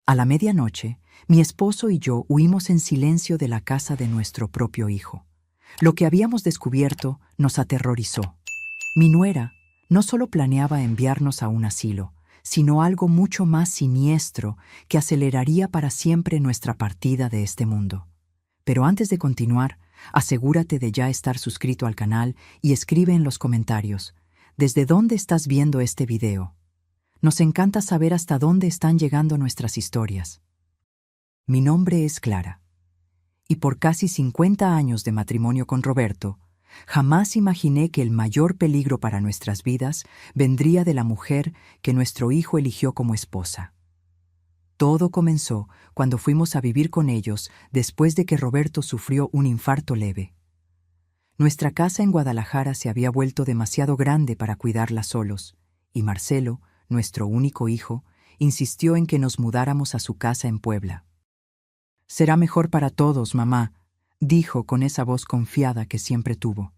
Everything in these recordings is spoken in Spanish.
A la medianoche, mi esposo y yo huimos en silencio de la casa de nuestro propio hijo. Lo que habíamos descubierto nos aterrorizó. Mi nuera no solo planeaba enviarnos a un asilo, sino algo mucho más siniestro que aceleraría para siempre nuestra partida de este mundo. Pero antes de continuar, asegúrate de ya estar suscrito al canal y escribe en los comentarios ¿desde dónde estás viendo este video? Nos encanta saber hasta dónde están llegando nuestras historias. Mi nombre es Clara, y por casi 50 años de matrimonio con Roberto, jamás imaginé que el mayor peligro para nuestras vidas vendría de la mujer que nuestro hijo eligió como esposa. Todo comenzó cuando fuimos a vivir con ellos después de que Roberto sufrió un infarto leve. Nuestra casa en Guadalajara se había vuelto demasiado grande para cuidarla solos, y Marcelo, nuestro único hijo, insistió en que nos mudáramos a su casa en Puebla. «Será mejor para todos, mamá», dijo con esa voz confiada que siempre tuvo.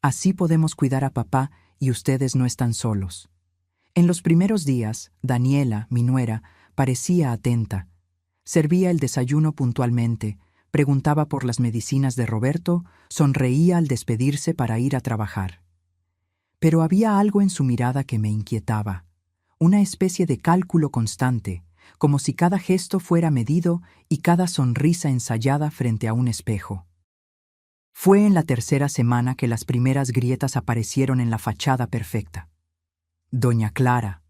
«Así podemos cuidar a papá y ustedes no están solos». En los primeros días, Daniela, mi nuera, parecía atenta. Servía el desayuno puntualmente, preguntaba por las medicinas de Roberto, sonreía al despedirse para ir a trabajar. Pero había algo en su mirada que me inquietaba, una especie de cálculo constante, como si cada gesto fuera medido y cada sonrisa ensayada frente a un espejo. Fue en la tercera semana que las primeras grietas aparecieron en la fachada perfecta. «Doña Clara»,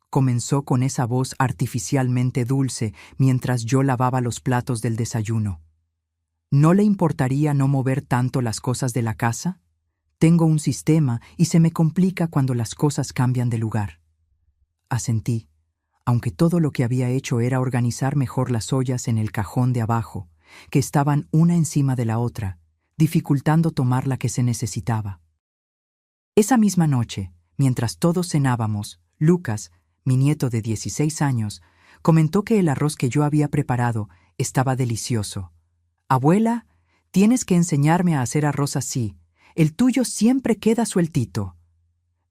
comenzó con esa voz artificialmente dulce mientras yo lavaba los platos del desayuno. «¿No le importaría no mover tanto las cosas de la casa? Tengo un sistema y se me complica cuando las cosas cambian de lugar». Asentí, aunque todo lo que había hecho era organizar mejor las ollas en el cajón de abajo, que estaban una encima de la otra, dificultando tomar la que se necesitaba. Esa misma noche, mientras todos cenábamos, Lucas, mi nieto de 16 años, comentó que el arroz que yo había preparado estaba delicioso. «Abuela, tienes que enseñarme a hacer arroz así. El tuyo siempre queda sueltito».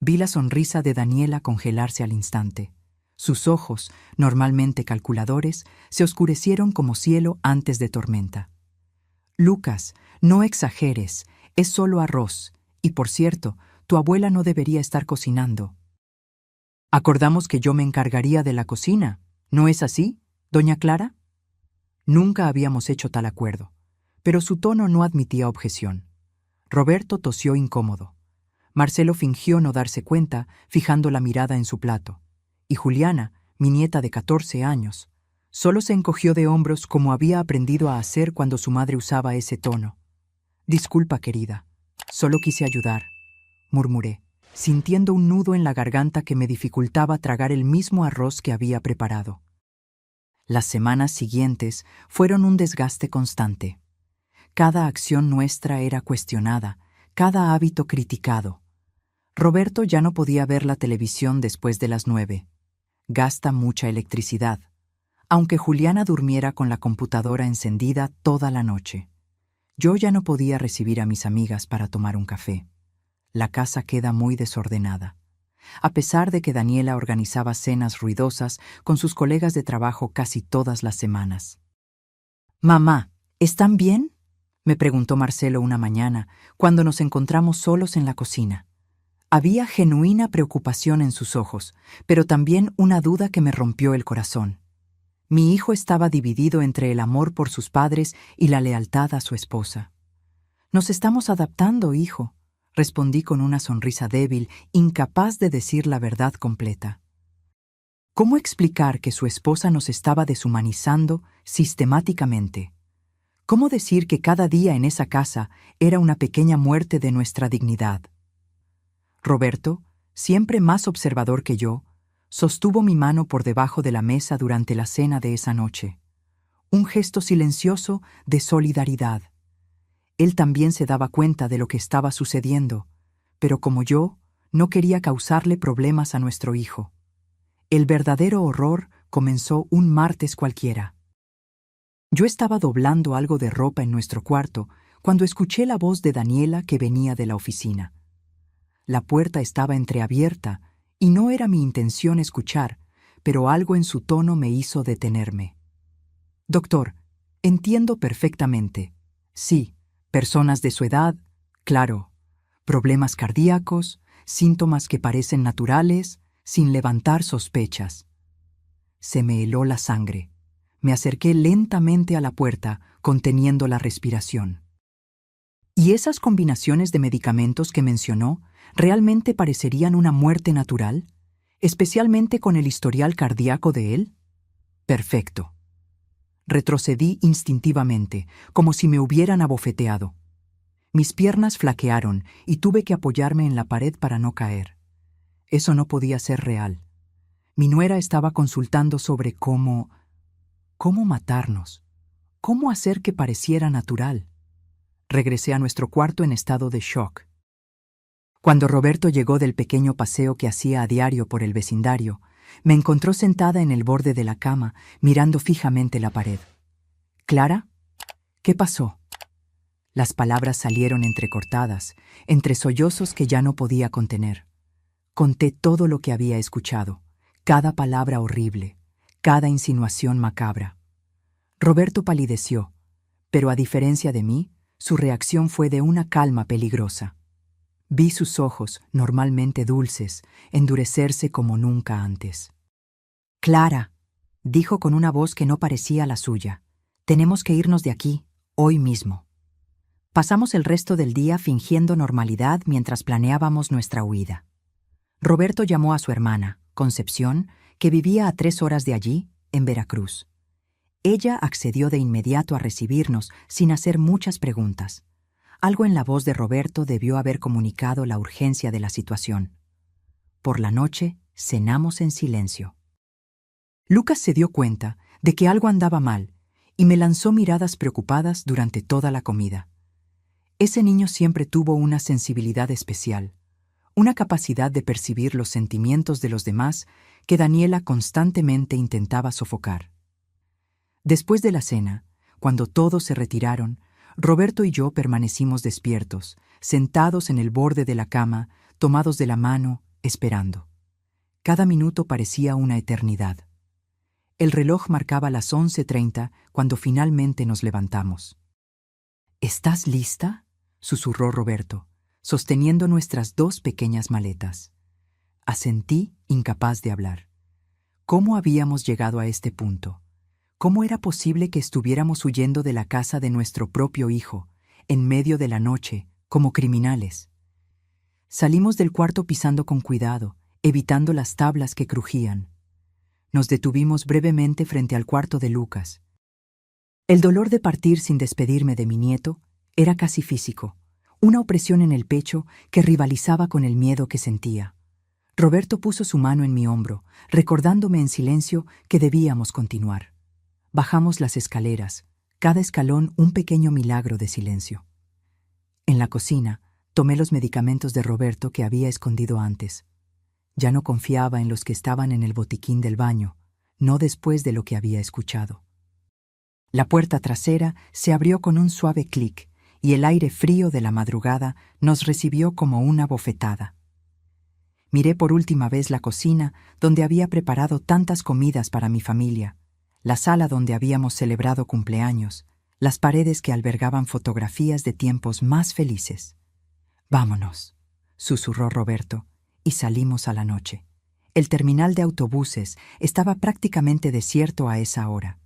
Vi la sonrisa de Daniela congelarse al instante. Sus ojos, normalmente calculadores, se oscurecieron como cielo antes de tormenta. «Lucas, no exageres, es solo arroz. Y por cierto, tu abuela no debería estar cocinando». «Acordamos que yo me encargaría de la cocina, ¿no es así, doña Clara?» Nunca habíamos hecho tal acuerdo, pero su tono no admitía objeción. Roberto tosió incómodo. Marcelo fingió no darse cuenta, fijando la mirada en su plato. Y Juliana, mi nieta de 14 años, solo se encogió de hombros como había aprendido a hacer cuando su madre usaba ese tono. «Disculpa, querida, solo quise ayudar», murmuré, sintiendo un nudo en la garganta que me dificultaba tragar el mismo arroz que había preparado. Las semanas siguientes fueron un desgaste constante. Cada acción nuestra era cuestionada, cada hábito criticado. Roberto ya no podía ver la televisión después de las 9. Gasta mucha electricidad, aunque Juliana durmiera con la computadora encendida toda la noche. Yo ya no podía recibir a mis amigas para tomar un café. La casa queda muy desordenada. A pesar de que Daniela organizaba cenas ruidosas con sus colegas de trabajo casi todas las semanas. «Mamá, ¿están bien?», me preguntó Marcelo una mañana, cuando nos encontramos solos en la cocina. Había genuina preocupación en sus ojos, pero también una duda que me rompió el corazón. Mi hijo estaba dividido entre el amor por sus padres y la lealtad a su esposa. «Nos estamos adaptando, hijo», respondí con una sonrisa débil, incapaz de decir la verdad completa. ¿Cómo explicar que su esposa nos estaba deshumanizando sistemáticamente? ¿Cómo decir que cada día en esa casa era una pequeña muerte de nuestra dignidad? Roberto, siempre más observador que yo, sostuvo mi mano por debajo de la mesa durante la cena de esa noche. Un gesto silencioso de solidaridad. Él también se daba cuenta de lo que estaba sucediendo, pero como yo, no quería causarle problemas a nuestro hijo. El verdadero horror comenzó un martes cualquiera. Yo estaba doblando algo de ropa en nuestro cuarto cuando escuché la voz de Daniela que venía de la oficina. La puerta estaba entreabierta y no era mi intención escuchar, pero algo en su tono me hizo detenerme. Doctor, entiendo perfectamente. Sí, personas de su edad, claro. Problemas cardíacos, síntomas que parecen naturales, sin levantar sospechas. Se me heló la sangre. Me acerqué lentamente a la puerta, conteniendo la respiración. ¿Y esas combinaciones de medicamentos que mencionó realmente parecerían una muerte natural? ¿Especialmente con el historial cardíaco de él? Perfecto. Retrocedí instintivamente, como si me hubieran abofeteado. Mis piernas flaquearon y tuve que apoyarme en la pared para no caer. Eso no podía ser real. Mi nuera estaba consultando sobre cómo matarnos, cómo hacer que pareciera natural. Regresé a nuestro cuarto en estado de shock. Cuando Roberto llegó del pequeño paseo que hacía a diario por el vecindario, me encontró sentada en el borde de la cama, mirando fijamente la pared. «¿Clara? ¿Qué pasó?» Las palabras salieron entrecortadas, entre sollozos que ya no podía contener. Conté todo lo que había escuchado, cada palabra horrible, cada insinuación macabra. Roberto palideció, pero a diferencia de mí, su reacción fue de una calma peligrosa. Vi sus ojos, normalmente dulces, endurecerse como nunca antes. «Clara», dijo con una voz que no parecía la suya, «tenemos que irnos de aquí, hoy mismo». Pasamos el resto del día fingiendo normalidad mientras planeábamos nuestra huida. Roberto llamó a su hermana, Concepción, que vivía a 3 horas de allí, en Veracruz. Ella accedió de inmediato a recibirnos sin hacer muchas preguntas. Algo en la voz de Roberto debió haber comunicado la urgencia de la situación. Por la noche, cenamos en silencio. Lucas se dio cuenta de que algo andaba mal y me lanzó miradas preocupadas durante toda la comida. Ese niño siempre tuvo una sensibilidad especial, una capacidad de percibir los sentimientos de los demás que Daniela constantemente intentaba sofocar. Después de la cena, cuando todos se retiraron, Roberto y yo permanecimos despiertos, sentados en el borde de la cama, tomados de la mano, esperando. Cada minuto parecía una eternidad. El reloj marcaba las 11:30 cuando finalmente nos levantamos. «¿Estás lista?», susurró Roberto, sosteniendo nuestras 2 pequeñas maletas. Asentí, incapaz de hablar. ¿Cómo habíamos llegado a este punto? ¿Cómo era posible que estuviéramos huyendo de la casa de nuestro propio hijo, en medio de la noche, como criminales? Salimos del cuarto pisando con cuidado, evitando las tablas que crujían. Nos detuvimos brevemente frente al cuarto de Lucas. El dolor de partir sin despedirme de mi nieto era casi físico, una opresión en el pecho que rivalizaba con el miedo que sentía. Roberto puso su mano en mi hombro, recordándome en silencio que debíamos continuar. Bajamos las escaleras, cada escalón un pequeño milagro de silencio. En la cocina, tomé los medicamentos de Roberto que había escondido antes. Ya no confiaba en los que estaban en el botiquín del baño, no después de lo que había escuchado. La puerta trasera se abrió con un suave clic y el aire frío de la madrugada nos recibió como una bofetada. Miré por última vez la cocina donde había preparado tantas comidas para mi familia, la sala donde habíamos celebrado cumpleaños, las paredes que albergaban fotografías de tiempos más felices. «Vámonos», susurró Roberto, y salimos a la noche. El terminal de autobuses estaba prácticamente desierto a esa hora.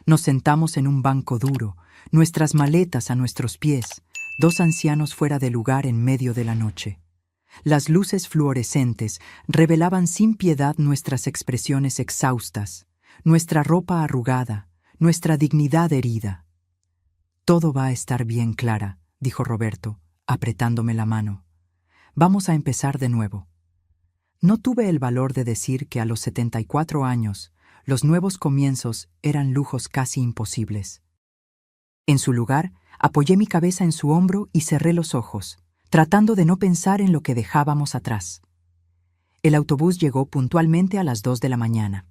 Nos sentamos en un banco duro, nuestras maletas a nuestros pies, 2 ancianos fuera de lugar en medio de la noche. Las luces fluorescentes revelaban sin piedad nuestras expresiones exhaustas, nuestra ropa arrugada, nuestra dignidad herida. «Todo va a estar bien, Clara», dijo Roberto, apretándome la mano. «Vamos a empezar de nuevo». No tuve el valor de decir que a los 74 años, los nuevos comienzos eran lujos casi imposibles. En su lugar, apoyé mi cabeza en su hombro y cerré los ojos, tratando de no pensar en lo que dejábamos atrás. El autobús llegó puntualmente a las 2 de la mañana.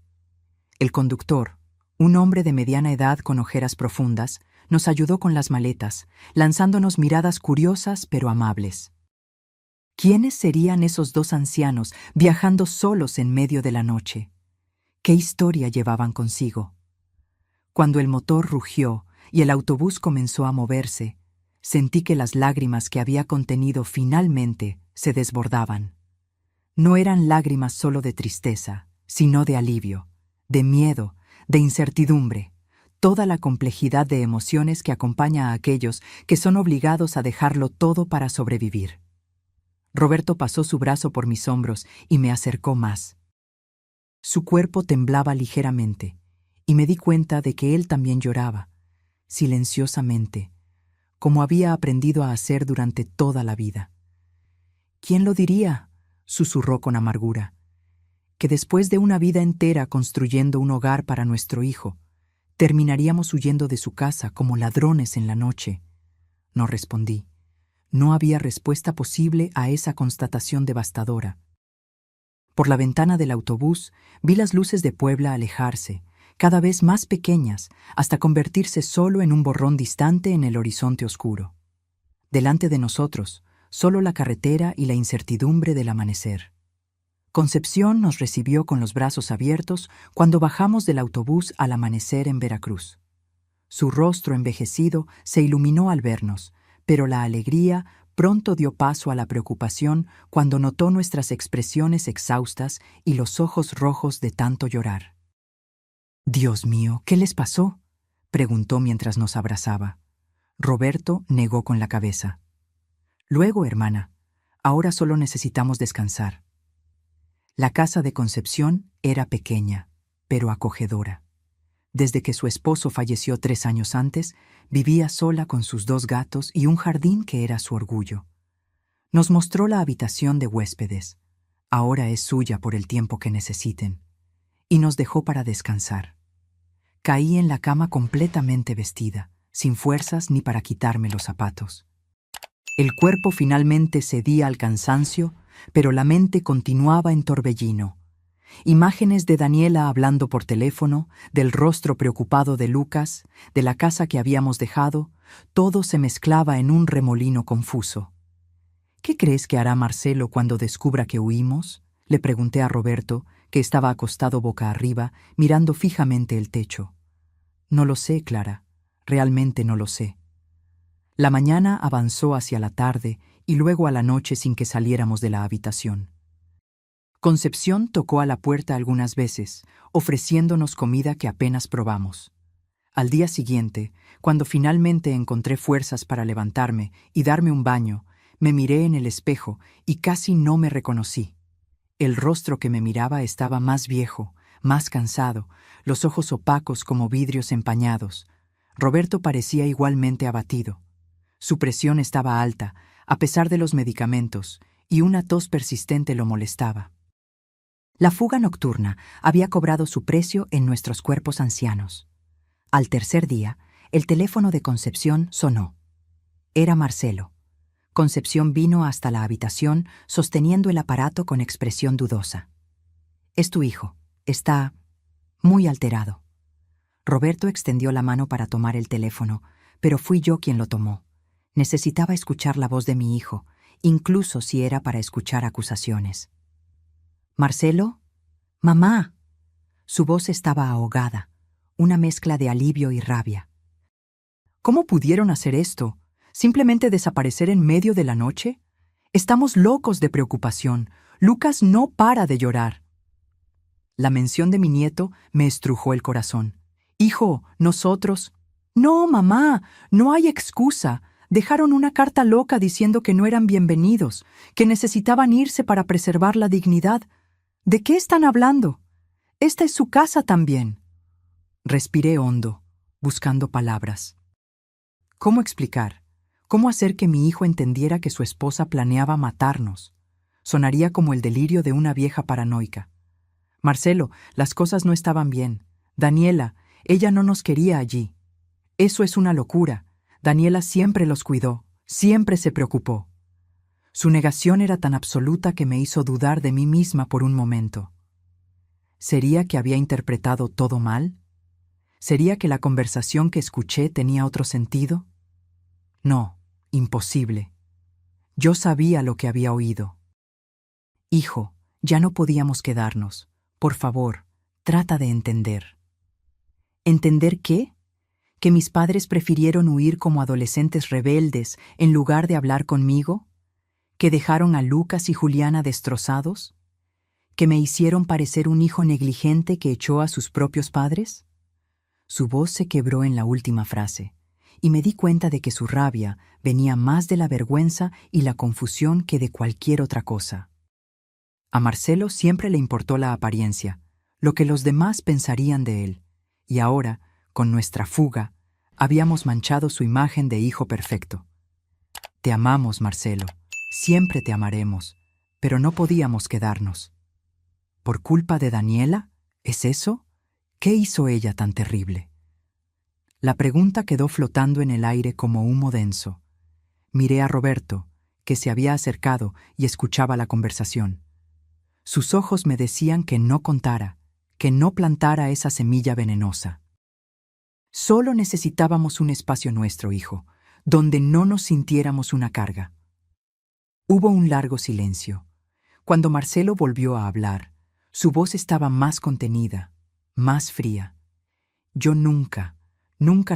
El conductor, un hombre de mediana edad con ojeras profundas, nos ayudó con las maletas, lanzándonos miradas curiosas pero amables. ¿Quiénes serían esos 2 ancianos viajando solos en medio de la noche? ¿Qué historia llevaban consigo? Cuando el motor rugió y el autobús comenzó a moverse, sentí que las lágrimas que había contenido finalmente se desbordaban. No eran lágrimas solo de tristeza, sino de alivio, de miedo, de incertidumbre, toda la complejidad de emociones que acompaña a aquellos que son obligados a dejarlo todo para sobrevivir. Roberto pasó su brazo por mis hombros y me acercó más. Su cuerpo temblaba ligeramente, y me di cuenta de que él también lloraba, silenciosamente, como había aprendido a hacer durante toda la vida. ¿Quién lo diría?, susurró con amargura, que después de una vida entera construyendo un hogar para nuestro hijo, terminaríamos huyendo de su casa como ladrones en la noche. No respondí. No había respuesta posible a esa constatación devastadora. Por la ventana del autobús vi las luces de Puebla alejarse, cada vez más pequeñas, hasta convertirse solo en un borrón distante en el horizonte oscuro. Delante de nosotros, solo la carretera y la incertidumbre del amanecer. Concepción nos recibió con los brazos abiertos cuando bajamos del autobús al amanecer en Veracruz. Su rostro envejecido se iluminó al vernos, pero la alegría pronto dio paso a la preocupación cuando notó nuestras expresiones exhaustas y los ojos rojos de tanto llorar. «Dios mío, ¿qué les pasó?», preguntó mientras nos abrazaba. Roberto negó con la cabeza. «Luego, hermana, ahora solo necesitamos descansar». La casa de Concepción era pequeña, pero acogedora. Desde que su esposo falleció 3 años antes, vivía sola con sus 2 gatos y un jardín que era su orgullo. Nos mostró la habitación de huéspedes. Ahora es suya por el tiempo que necesiten. Y nos dejó para descansar. Caí en la cama completamente vestida, sin fuerzas ni para quitarme los zapatos. El cuerpo finalmente cedía al cansancio, pero la mente continuaba en torbellino. Imágenes de Daniela hablando por teléfono, del rostro preocupado de Lucas, de la casa que habíamos dejado, todo se mezclaba en un remolino confuso. «¿Qué crees que hará Marcelo cuando descubra que huimos?», le pregunté a Roberto, que estaba acostado boca arriba, mirando fijamente el techo. «No lo sé, Clara, realmente no lo sé». La mañana avanzó hacia la tarde y luego a la noche sin que saliéramos de la habitación. Concepción tocó a la puerta algunas veces, ofreciéndonos comida que apenas probamos. Al día siguiente, cuando finalmente encontré fuerzas para levantarme y darme un baño, me miré en el espejo y casi no me reconocí. El rostro que me miraba estaba más viejo, más cansado, los ojos opacos como vidrios empañados. Roberto parecía igualmente abatido. Su presión estaba alta, a pesar de los medicamentos, y una tos persistente lo molestaba. La fuga nocturna había cobrado su precio en nuestros cuerpos ancianos. Al tercer día, el teléfono de Concepción sonó. Era Marcelo. Concepción vino hasta la habitación sosteniendo el aparato con expresión dudosa. «Es tu hijo. Está muy alterado». Roberto extendió la mano para tomar el teléfono, pero fui yo quien lo tomó. Necesitaba escuchar la voz de mi hijo, incluso si era para escuchar acusaciones. «¿Marcelo? ¡Mamá!». Su voz estaba ahogada, una mezcla de alivio y rabia. «¿Cómo pudieron hacer esto? ¿Simplemente desaparecer en medio de la noche? Estamos locos de preocupación. Lucas no para de llorar». La mención de mi nieto me estrujó el corazón. «Hijo, nosotros...». «No, mamá, no hay excusa. Dejaron una carta loca diciendo que no eran bienvenidos, que necesitaban irse para preservar la dignidad. ¿De qué están hablando? Esta es su casa también». Respiré hondo, buscando palabras. ¿Cómo explicar? ¿Cómo hacer que mi hijo entendiera que su esposa planeaba matarnos? Sonaría como el delirio de una vieja paranoica. «Marcelo, las cosas no estaban bien. Daniela, ella no nos quería allí. Eso es una locura. Daniela siempre los cuidó, siempre se preocupó». Su negación era tan absoluta que me hizo dudar de mí misma por un momento. ¿Sería que había interpretado todo mal? ¿Sería que la conversación que escuché tenía otro sentido? No, imposible. Yo sabía lo que había oído. «Hijo, ya no podíamos quedarnos. Por favor, Trata de entender. ¿Entender qué? ¿Que mis padres prefirieron huir como adolescentes rebeldes en lugar de hablar conmigo? ¿Que dejaron a Lucas y Juliana destrozados? ¿Que me hicieron parecer un hijo negligente que echó a sus propios padres? Su voz se quebró en la última frase, y me di cuenta de que su rabia venía más de la vergüenza y la confusión que de cualquier otra cosa. A Marcelo siempre le importó la apariencia, lo que los demás pensarían de él, y ahora, con nuestra fuga, habíamos manchado su imagen de hijo perfecto. Te amamos, Marcelo, siempre te amaremos, pero no podíamos quedarnos. ¿Por culpa de Daniela? ¿Es eso? ¿Qué hizo ella tan terrible? La pregunta quedó flotando en el aire como humo denso. Miré a Roberto, que se había acercado y escuchaba la conversación. Sus ojos me decían que no contara, que no plantara esa semilla venenosa. Solo necesitábamos un espacio nuestro, hijo, donde no nos sintiéramos una carga. Hubo un largo silencio. Cuando Marcelo volvió a hablar, su voz estaba más contenida, más fría. Yo nunca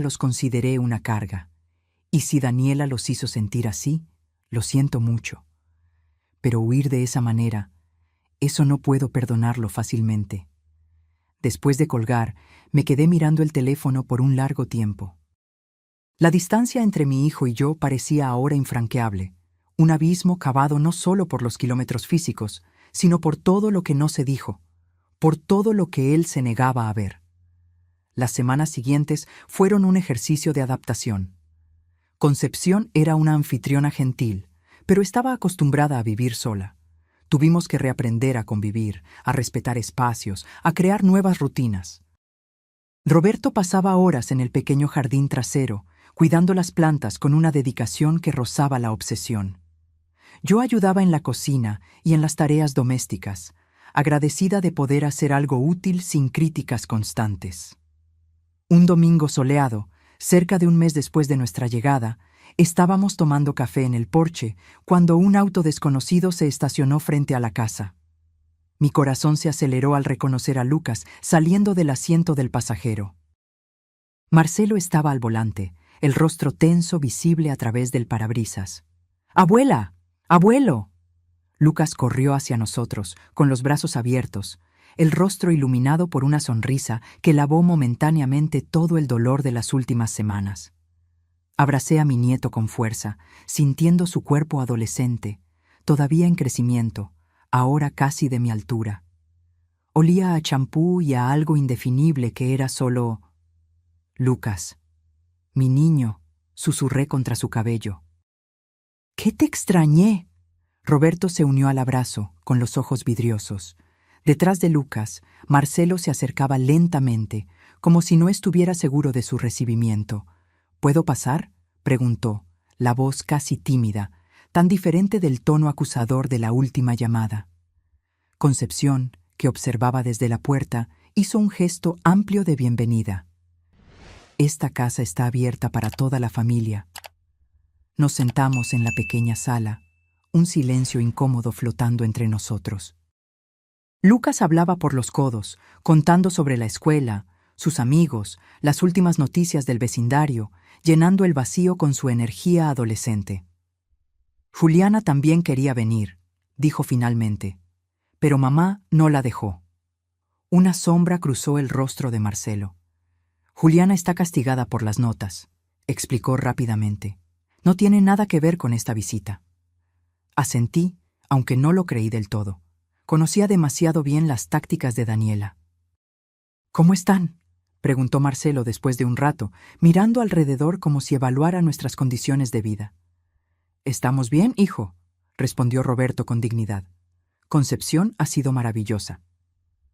los consideré una carga, y si Daniela los hizo sentir así, lo siento mucho. Pero huir de esa manera, eso no puedo perdonarlo fácilmente. Después de colgar, me quedé mirando el teléfono por un largo tiempo. La distancia entre mi hijo y yo parecía ahora infranqueable, un abismo cavado no solo por los kilómetros físicos, sino por todo lo que no se dijo, por todo lo que él se negaba a ver. Las semanas siguientes fueron un ejercicio de adaptación. Concepción era una anfitriona gentil, pero estaba acostumbrada a vivir sola. Tuvimos que reaprender a convivir, a respetar espacios, a crear nuevas rutinas. Roberto pasaba horas en el pequeño jardín trasero, cuidando las plantas con una dedicación que rozaba la obsesión. Yo ayudaba en la cocina y en las tareas domésticas, agradecida de poder hacer algo útil sin críticas constantes. Un domingo soleado, cerca de un mes después de nuestra llegada, estábamos tomando café en el porche cuando un auto desconocido se estacionó frente a la casa. Mi corazón se aceleró al reconocer a Lucas saliendo del asiento del pasajero. Marcelo estaba al volante, el rostro tenso visible a través del parabrisas. ¡Abuela! ¡Abuelo! Lucas corrió hacia nosotros, con los brazos abiertos, el rostro iluminado por una sonrisa que lavó momentáneamente todo el dolor de las últimas semanas. Abracé a mi nieto con fuerza, sintiendo su cuerpo adolescente, todavía en crecimiento, ahora casi de mi altura. Olía a champú y a algo indefinible que era solo... Lucas, mi niño, susurré contra su cabello. ¿Qué te extrañé? Roberto se unió al abrazo, con los ojos vidriosos. Detrás de Lucas, Marcelo se acercaba lentamente, como si no estuviera seguro de su recibimiento. ¿Puedo pasar?, preguntó, la voz casi tímida, tan diferente del tono acusador de la última llamada. Concepción, que observaba desde la puerta, hizo un gesto amplio de bienvenida. Esta casa está abierta para toda la familia. Nos sentamos en la pequeña sala, un silencio incómodo flotando entre nosotros. Lucas hablaba por los codos, contando sobre la escuela, sus amigos, las últimas noticias del vecindario, llenando el vacío con su energía adolescente. Juliana también quería venir, dijo finalmente, pero mamá no la dejó. Una sombra cruzó el rostro de Marcelo. Juliana está castigada por las notas, explicó rápidamente. No tiene nada que ver con esta visita. Asentí, aunque no lo creí del todo. Conocía demasiado bien las tácticas de Daniela. ¿Cómo están?, preguntó Marcelo después de un rato, mirando alrededor como si evaluara nuestras condiciones de vida. «Estamos bien, hijo», respondió Roberto con dignidad. «Concepción ha sido maravillosa».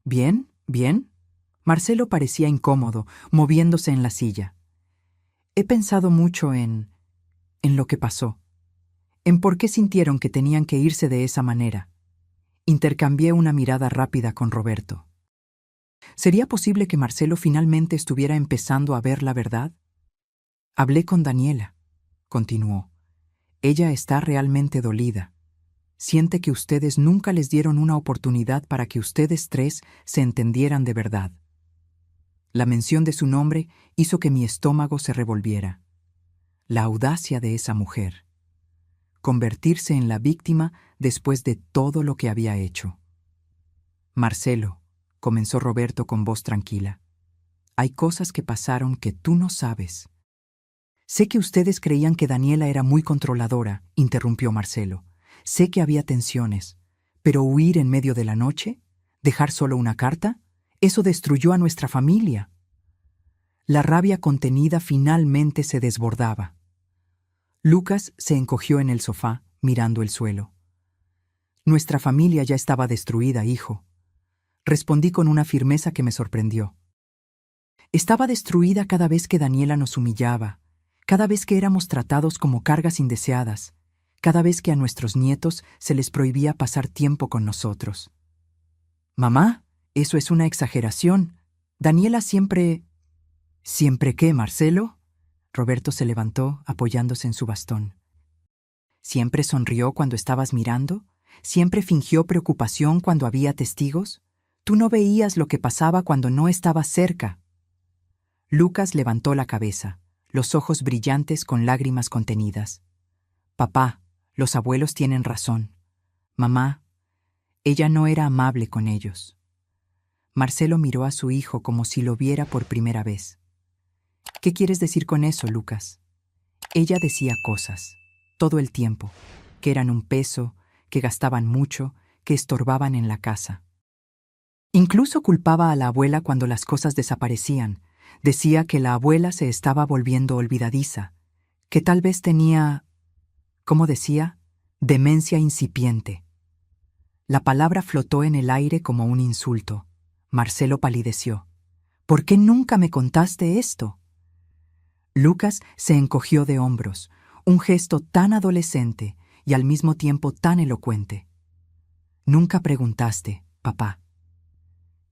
«¿Bien? ¿Bien?» Marcelo parecía incómodo, moviéndose en la silla. «He pensado mucho en lo que pasó, en por qué sintieron que tenían que irse de esa manera». Intercambié una mirada rápida con Roberto. ¿Sería posible que Marcelo finalmente estuviera empezando a ver la verdad? Hablé con Daniela, continuó. Ella está realmente dolida. Siente que ustedes nunca les dieron una oportunidad para que ustedes tres se entendieran de verdad. La mención de su nombre hizo que mi estómago se revolviera. La audacia de esa mujer. Convertirse en la víctima después de todo lo que había hecho. Marcelo, comenzó Roberto con voz tranquila. Hay cosas que pasaron que tú no sabes. Sé que ustedes creían que Daniela era muy controladora, interrumpió Marcelo. Sé que había tensiones, pero huir en medio de la noche, dejar solo una carta, eso destruyó a nuestra familia. La rabia contenida finalmente se desbordaba. Lucas se encogió en el sofá, mirando el suelo. Nuestra familia ya estaba destruida, hijo. Respondí con una firmeza que me sorprendió. Estaba destruida cada vez que Daniela nos humillaba, cada vez que éramos tratados como cargas indeseadas, cada vez que a nuestros nietos se les prohibía pasar tiempo con nosotros. Mamá, eso es una exageración. Daniela siempre... ¿Siempre qué, Marcelo? Roberto se levantó, apoyándose en su bastón. ¿Siempre sonrió cuando estabas mirando? ¿Siempre fingió preocupación cuando había testigos? Tú no veías lo que pasaba cuando no estabas cerca. Lucas levantó la cabeza, los ojos brillantes con lágrimas contenidas. Papá, los abuelos tienen razón. Mamá, ella no era amable con ellos. Marcelo miró a su hijo como si lo viera por primera vez. ¿Qué quieres decir con eso, Lucas? Ella decía cosas, todo el tiempo, que eran un peso, que gastaban mucho, que estorbaban en la casa. Incluso culpaba a la abuela cuando las cosas desaparecían. Decía que la abuela se estaba volviendo olvidadiza, que tal vez tenía, ¿cómo decía? Demencia incipiente. La palabra flotó en el aire como un insulto. Marcelo palideció. ¿Por qué nunca me contaste esto? Lucas se encogió de hombros, un gesto tan adolescente y al mismo tiempo tan elocuente. Nunca preguntaste, papá.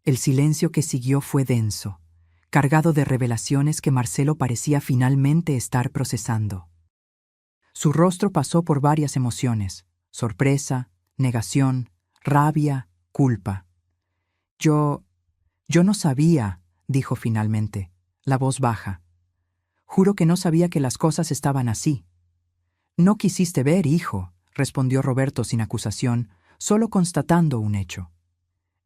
El silencio que siguió fue denso, cargado de revelaciones que Marcelo parecía finalmente estar procesando. Su rostro pasó por varias emociones: sorpresa, negación, rabia, culpa. Yo no sabía, dijo finalmente, la voz baja. Juro que no sabía que las cosas estaban así. No quisiste ver, hijo, respondió Roberto sin acusación, solo constatando un hecho.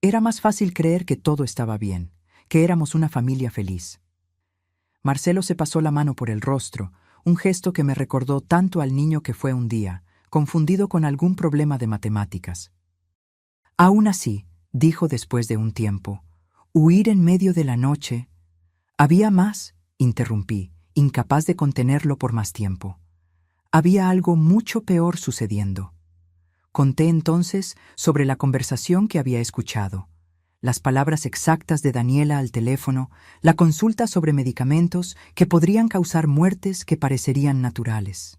Era más fácil creer que todo estaba bien, que éramos una familia feliz. Marcelo se pasó la mano por el rostro, un gesto que me recordó tanto al niño que fue un día, confundido con algún problema de matemáticas. Aún así, dijo después de un tiempo, huir en medio de la noche. ¿Había más?, interrumpí, incapaz de contenerlo por más tiempo. Había algo mucho peor sucediendo. Conté entonces sobre la conversación que había escuchado, las palabras exactas de Daniela al teléfono, la consulta sobre medicamentos que podrían causar muertes que parecerían naturales.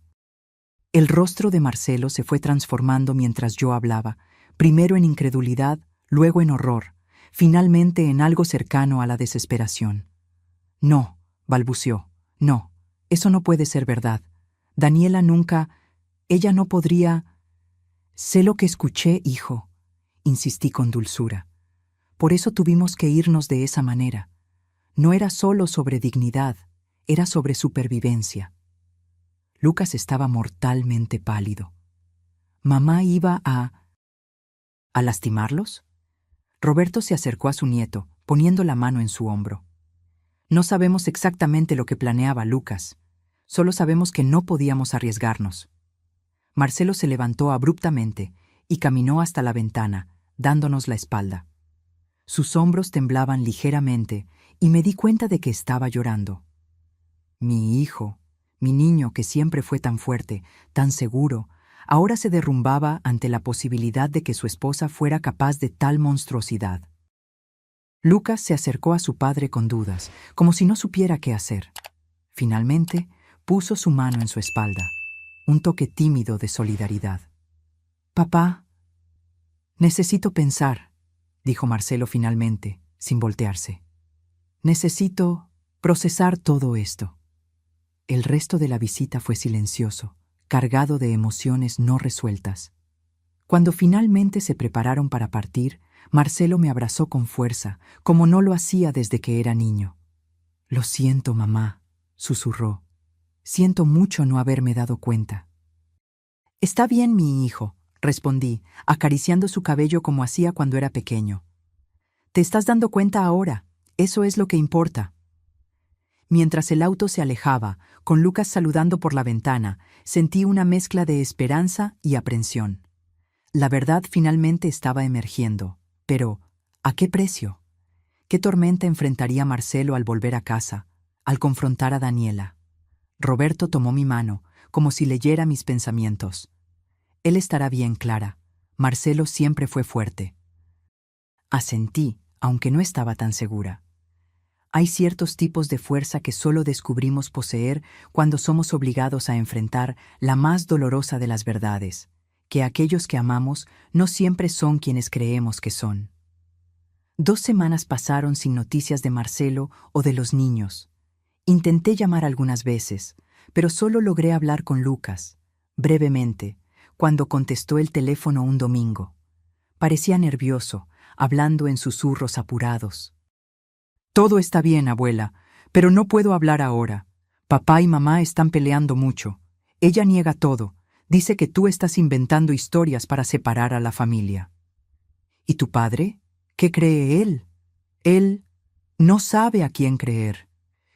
El rostro de Marcelo se fue transformando mientras yo hablaba, primero en incredulidad, luego en horror, finalmente en algo cercano a la desesperación. No, balbuceó, no, eso no puede ser verdad. Daniela nunca... Ella no podría... Sé lo que escuché, hijo, insistí con dulzura. Por eso tuvimos que irnos de esa manera. No era solo sobre dignidad, era sobre supervivencia. Lucas estaba mortalmente pálido. ¿Mamá iba a lastimarlos? Roberto se acercó a su nieto, poniendo la mano en su hombro. No sabemos exactamente lo que planeaba Lucas. Solo sabemos que no podíamos arriesgarnos. Marcelo se levantó abruptamente y caminó hasta la ventana, dándonos la espalda. Sus hombros temblaban ligeramente y me di cuenta de que estaba llorando. Mi hijo, mi niño que siempre fue tan fuerte, tan seguro, ahora se derrumbaba ante la posibilidad de que su esposa fuera capaz de tal monstruosidad. Lucas se acercó a su padre con dudas, como si no supiera qué hacer. Finalmente, puso su mano en su espalda, un toque tímido de solidaridad. «Papá, necesito pensar», dijo Marcelo finalmente, sin voltearse. «Necesito procesar todo esto». El resto de la visita fue silencioso, cargado de emociones no resueltas. Cuando finalmente se prepararon para partir, Marcelo me abrazó con fuerza, como no lo hacía desde que era niño. «Lo siento, mamá», susurró. «Siento mucho no haberme dado cuenta». «Está bien, mi hijo», respondí, acariciando su cabello como hacía cuando era pequeño. «Te estás dando cuenta ahora, eso es lo que importa». Mientras el auto se alejaba, con Lucas saludando por la ventana, sentí una mezcla de esperanza y aprensión. La verdad finalmente estaba emergiendo, pero ¿a qué precio? ¿Qué tormenta enfrentaría Marcelo al volver a casa, al confrontar a Daniela? Roberto tomó mi mano, como si leyera mis pensamientos. «Él estará bien, Clara. Marcelo siempre fue fuerte». Asentí, aunque no estaba tan segura. Hay ciertos tipos de fuerza que solo descubrimos poseer cuando somos obligados a enfrentar la más dolorosa de las verdades, que aquellos que amamos no siempre son quienes creemos que son. 2 semanas pasaron sin noticias de Marcelo o de los niños. Intenté llamar algunas veces, pero solo logré hablar con Lucas, brevemente, cuando contestó el teléfono un domingo. Parecía nervioso, hablando en susurros apurados. «Todo está bien, abuela, pero no puedo hablar ahora. Papá y mamá están peleando mucho. Ella niega todo. Dice que tú estás inventando historias para separar a la familia». «¿Y tu padre? ¿Qué cree él?» «Él no sabe a quién creer.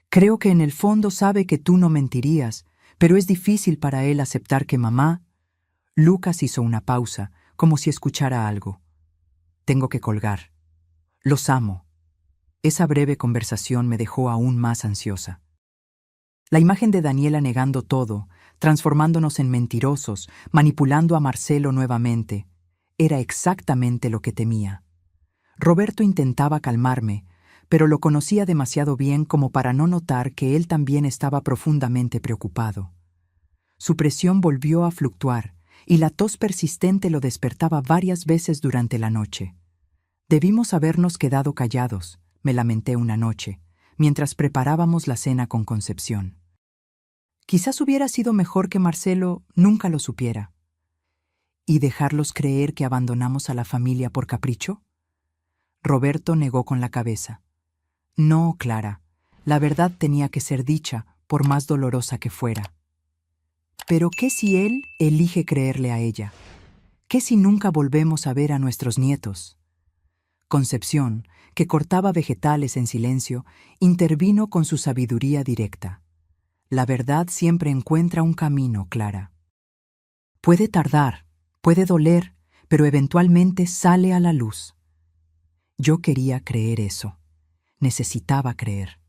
Creo que en el fondo sabe que tú no mentirías, pero es difícil para él aceptar que mamá...» Lucas hizo una pausa, como si escuchara algo. «Tengo que colgar. Los amo». Esa breve conversación me dejó aún más ansiosa. La imagen de Daniela negando todo, transformándonos en mentirosos, manipulando a Marcelo nuevamente, era exactamente lo que temía. Roberto intentaba calmarme, pero lo conocía demasiado bien como para no notar que él también estaba profundamente preocupado. Su presión volvió a fluctuar, y la tos persistente lo despertaba varias veces durante la noche. «Debimos habernos quedado callados», me lamenté una noche, mientras preparábamos la cena con Concepción. Quizás hubiera sido mejor que Marcelo nunca lo supiera. ¿Y dejarlos creer que abandonamos a la familia por capricho? Roberto negó con la cabeza. «No, Clara, la verdad tenía que ser dicha, por más dolorosa que fuera». «¿Pero qué si él elige creerle a ella? ¿Qué si nunca volvemos a ver a nuestros nietos?» Concepción, que cortaba vegetales en silencio, intervino con su sabiduría directa. «La verdad siempre encuentra un camino, Clara. Puede tardar, puede doler, pero eventualmente sale a la luz». Yo quería creer eso. Necesitaba creer.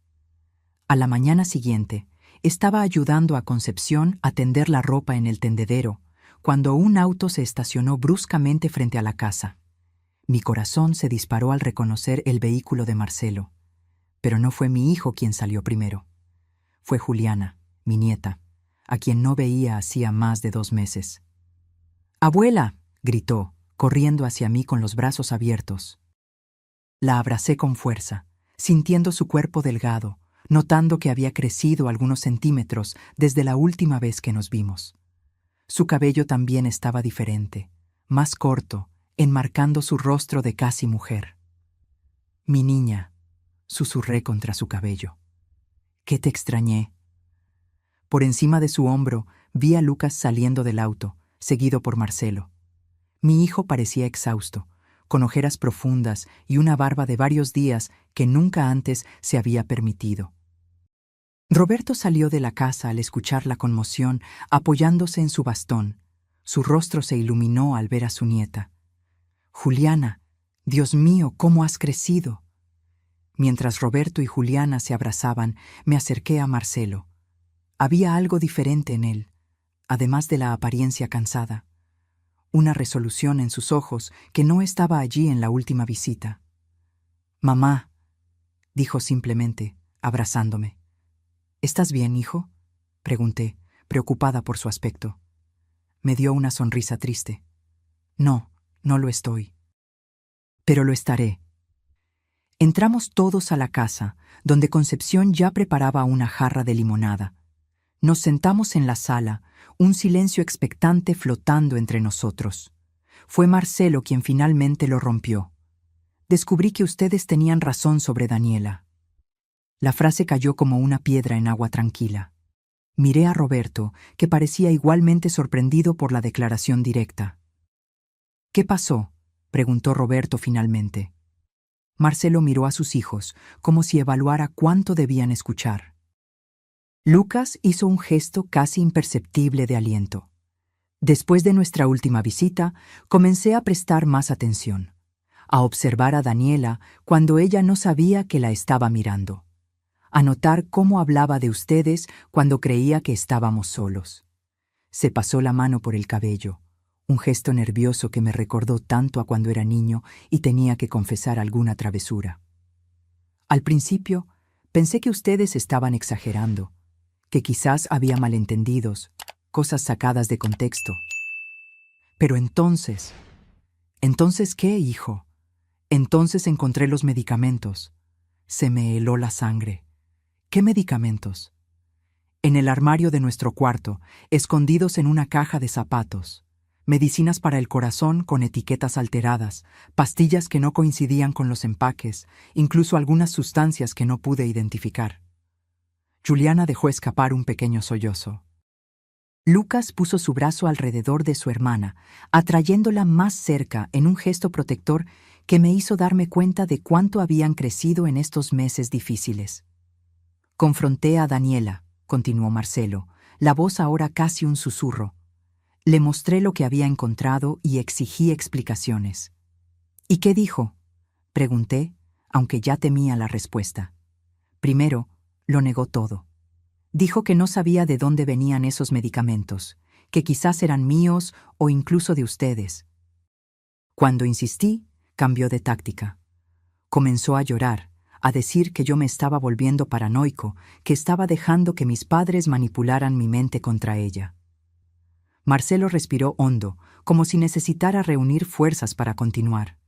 A la mañana siguiente, estaba ayudando a Concepción a tender la ropa en el tendedero, cuando un auto se estacionó bruscamente frente a la casa. Mi corazón se disparó al reconocer el vehículo de Marcelo. Pero no fue mi hijo quien salió primero. Fue Juliana, mi nieta, a quien no veía hacía más de 2 meses. «¡Abuela!», gritó, corriendo hacia mí con los brazos abiertos. La abracé con fuerza, sintiendo su cuerpo delgado, notando que había crecido algunos centímetros desde la última vez que nos vimos. Su cabello también estaba diferente, más corto, enmarcando su rostro de casi mujer. «Mi niña», susurré contra su cabello. «¿Qué te extrañé?». Por encima de su hombro vi a Lucas saliendo del auto, seguido por Marcelo. Mi hijo parecía exhausto, con ojeras profundas y una barba de varios días que nunca antes se había permitido. Roberto salió de la casa al escuchar la conmoción, apoyándose en su bastón. Su rostro se iluminó al ver a su nieta. «Juliana, Dios mío, ¿cómo has crecido?». Mientras Roberto y Juliana se abrazaban, me acerqué a Marcelo. Había algo diferente en él, además de la apariencia cansada. Una resolución en sus ojos que no estaba allí en la última visita. «Mamá», dijo simplemente, abrazándome. «¿Estás bien, hijo?», pregunté, preocupada por su aspecto. Me dio una sonrisa triste. «No, no lo estoy». «Pero lo estaré». Entramos todos a la casa, donde Concepción ya preparaba una jarra de limonada. Nos sentamos en la sala, un silencio expectante flotando entre nosotros. Fue Marcelo quien finalmente lo rompió. Descubrí que ustedes tenían razón sobre Daniela. La frase cayó como una piedra en agua tranquila. Miré a Roberto, que parecía igualmente sorprendido por la declaración directa. ¿Qué pasó?, preguntó Roberto finalmente. Marcelo miró a sus hijos, como si evaluara cuánto debían escuchar. Lucas hizo un gesto casi imperceptible de aliento. Después de nuestra última visita, comencé a prestar más atención, a observar a Daniela cuando ella no sabía que la estaba mirando, a notar cómo hablaba de ustedes cuando creía que estábamos solos. Se pasó la mano por el cabello, un gesto nervioso que me recordó tanto a cuando era niño y tenía que confesar alguna travesura. Al principio, pensé que ustedes estaban exagerando, que quizás había malentendidos, cosas sacadas de contexto. Pero entonces... ¿Entonces qué, hijo? Entonces encontré los medicamentos. Se me heló la sangre. ¿Qué medicamentos? En el armario de nuestro cuarto, escondidos en una caja de zapatos. Medicinas para el corazón con etiquetas alteradas, pastillas que no coincidían con los empaques, incluso algunas sustancias que no pude identificar. Juliana dejó escapar un pequeño sollozo. Lucas puso su brazo alrededor de su hermana, atrayéndola más cerca en un gesto protector que me hizo darme cuenta de cuánto habían crecido en estos meses difíciles. Confronté a Daniela, continuó Marcelo, la voz ahora casi un susurro. Le mostré lo que había encontrado y exigí explicaciones. ¿Y qué dijo?, pregunté, aunque ya temía la respuesta. Primero, lo negó todo. Dijo que no sabía de dónde venían esos medicamentos, que quizás eran míos o incluso de ustedes. Cuando insistí, cambió de táctica. Comenzó a llorar, a decir que yo me estaba volviendo paranoico, que estaba dejando que mis padres manipularan mi mente contra ella. Marcelo respiró hondo, como si necesitara reunir fuerzas para continuar.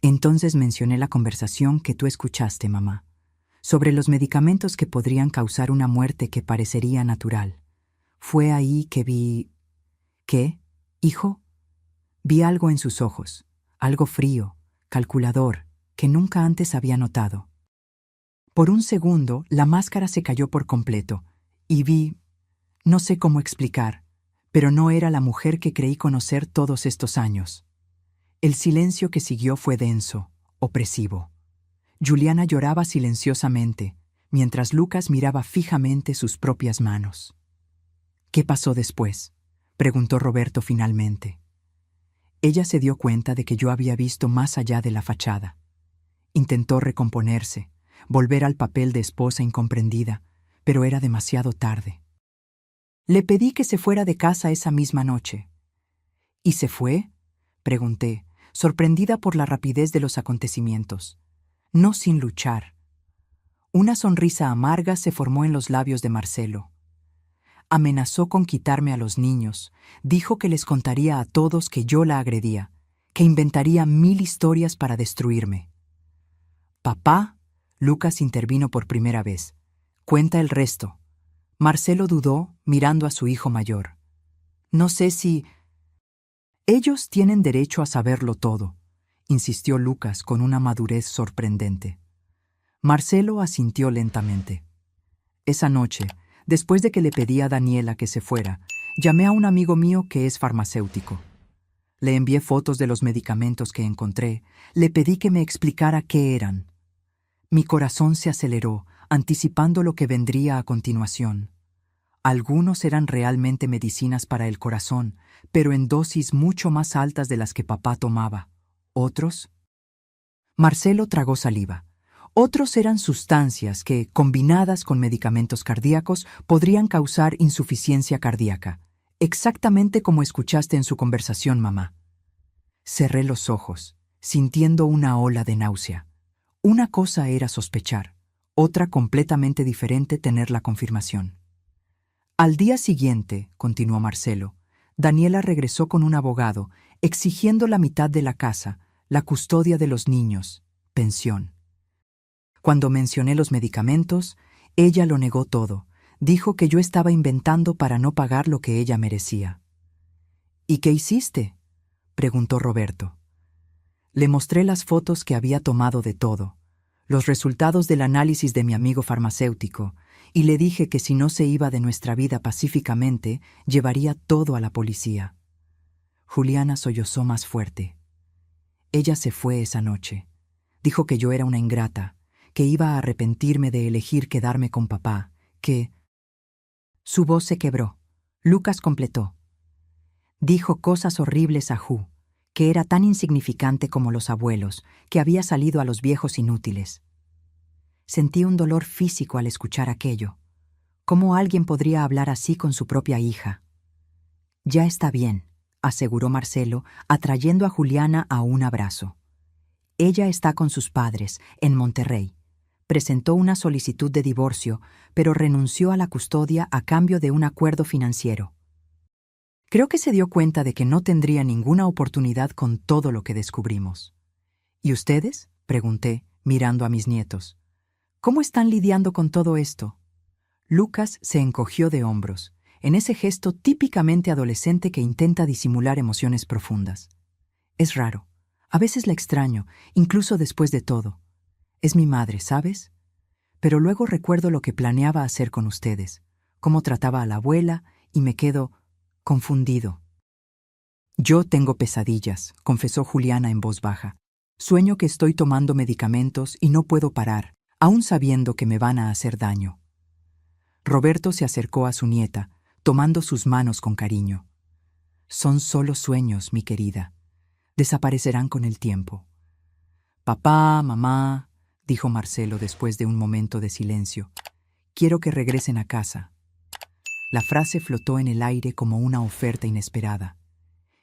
Entonces mencioné la conversación que tú escuchaste, mamá, sobre los medicamentos que podrían causar una muerte que parecería natural. Fue ahí que vi... ¿Qué, hijo? Vi algo en sus ojos, algo frío, calculador, que nunca antes había notado. Por un segundo, la máscara se cayó por completo, y vi... No sé cómo explicar, pero no era la mujer que creí conocer todos estos años. El silencio que siguió fue denso, opresivo. Juliana lloraba silenciosamente, mientras Lucas miraba fijamente sus propias manos. ¿Qué pasó después?, preguntó Roberto finalmente. Ella se dio cuenta de que yo había visto más allá de la fachada. Intentó recomponerse, volver al papel de esposa incomprendida, pero era demasiado tarde. Le pedí que se fuera de casa esa misma noche. ¿Y se fue?, pregunté, sorprendida por la rapidez de los acontecimientos. No sin luchar. Una sonrisa amarga se formó en los labios de Marcelo. Amenazó con quitarme a los niños, dijo que les contaría a todos que yo la agredía, que inventaría 1000 historias para destruirme. «Papá», Lucas intervino por primera vez, «cuenta el resto». Marcelo dudó, mirando a su hijo mayor. «No sé si...» «Ellos tienen derecho a saberlo todo», insistió Lucas con una madurez sorprendente. Marcelo asintió lentamente. Esa noche, después de que le pedí a Daniela que se fuera, llamé a un amigo mío que es farmacéutico. Le envié fotos de los medicamentos que encontré, le pedí que me explicara qué eran. Mi corazón se aceleró, anticipando lo que vendría a continuación. Algunos eran realmente medicinas para el corazón, pero en dosis mucho más altas de las que papá tomaba. Otros... Marcelo tragó saliva. Otros eran sustancias que, combinadas con medicamentos cardíacos, podrían causar insuficiencia cardíaca, exactamente como escuchaste en su conversación, mamá. Cerré los ojos, sintiendo una ola de náusea. Una cosa era sospechar, otra completamente diferente tener la confirmación. Al día siguiente, continuó Marcelo, Daniela regresó con un abogado, exigiendo la mitad de la casa, la custodia de los niños, pensión. Cuando mencioné los medicamentos, ella lo negó todo. Dijo que yo estaba inventando para no pagar lo que ella merecía. «¿Y qué hiciste?», preguntó Roberto. Le mostré las fotos que había tomado de todo, los resultados del análisis de mi amigo farmacéutico, y le dije que si no se iba de nuestra vida pacíficamente, llevaría todo a la policía. Juliana sollozó más fuerte. Ella se fue esa noche. Dijo que yo era una ingrata, que iba a arrepentirme de elegir quedarme con papá, que... Su voz se quebró. Lucas completó. Dijo cosas horribles a Ju, que era tan insignificante como los abuelos, que había salido a los viejos inútiles. Sentí un dolor físico al escuchar aquello. ¿Cómo alguien podría hablar así con su propia hija? Ya está bien, aseguró Marcelo, atrayendo a Juliana a un abrazo. Ella está con sus padres, en Monterrey. Presentó una solicitud de divorcio, pero renunció a la custodia a cambio de un acuerdo financiero. Creo que se dio cuenta de que no tendría ninguna oportunidad con todo lo que descubrimos. ¿Y ustedes?, pregunté, mirando a mis nietos. ¿Cómo están lidiando con todo esto? Lucas se encogió de hombros, en ese gesto típicamente adolescente que intenta disimular emociones profundas. Es raro. A veces la extraño, incluso después de todo. Es mi madre, ¿sabes? Pero luego recuerdo lo que planeaba hacer con ustedes, cómo trataba a la abuela, y me quedo confundido. Yo tengo pesadillas, confesó Juliana en voz baja. Sueño que estoy tomando medicamentos y no puedo parar, aún sabiendo que me van a hacer daño. Roberto se acercó a su nieta, tomando sus manos con cariño. Son solo sueños, mi querida. Desaparecerán con el tiempo. Papá, mamá, dijo Marcelo después de un momento de silencio. Quiero que regresen a casa. La frase flotó en el aire como una oferta inesperada.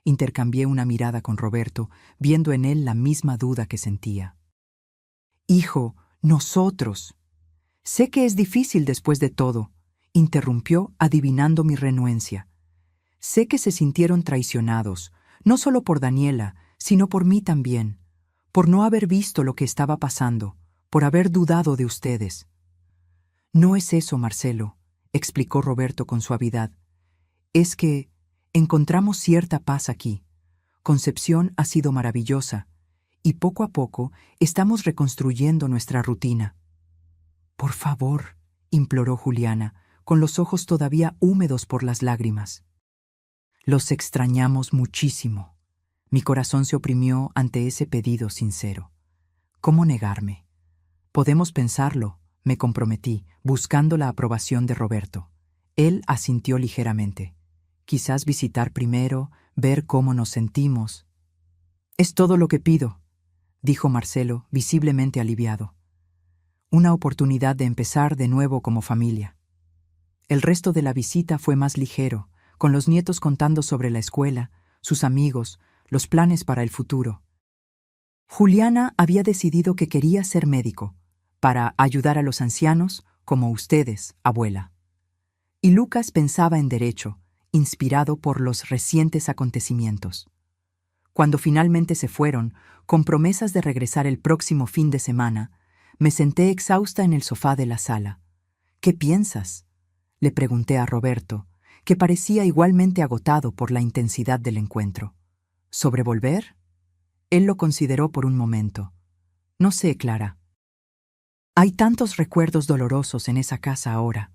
Intercambié una mirada con Roberto, viendo en él la misma duda que sentía. Hijo, nosotros. Sé que es difícil después de todo, interrumpió adivinando mi renuencia. Sé que se sintieron traicionados, no solo por Daniela, sino por mí también, por no haber visto lo que estaba pasando, por haber dudado de ustedes. No es eso, Marcelo, explicó Roberto con suavidad. Es que encontramos cierta paz aquí. Concepción ha sido maravillosa, y poco a poco estamos reconstruyendo nuestra rutina. Por favor, imploró Juliana, con los ojos todavía húmedos por las lágrimas. Los extrañamos muchísimo. Mi corazón se oprimió ante ese pedido sincero. ¿Cómo negarme? Podemos pensarlo, me comprometí, buscando la aprobación de Roberto. Él asintió ligeramente. Quizás visitar primero, ver cómo nos sentimos. Es todo lo que pido, dijo Marcelo, visiblemente aliviado. Una oportunidad de empezar de nuevo como familia. El resto de la visita fue más ligero, con los nietos contando sobre la escuela, sus amigos, los planes para el futuro. Juliana había decidido que quería ser médico, para ayudar a los ancianos como ustedes, abuela. Y Lucas pensaba en derecho, inspirado por los recientes acontecimientos. Cuando finalmente se fueron, con promesas de regresar el próximo fin de semana, me senté exhausta en el sofá de la sala. ¿Qué piensas?, le pregunté a Roberto, que parecía igualmente agotado por la intensidad del encuentro. ¿Sobre volver? Él lo consideró por un momento. No sé, Clara. Hay tantos recuerdos dolorosos en esa casa ahora.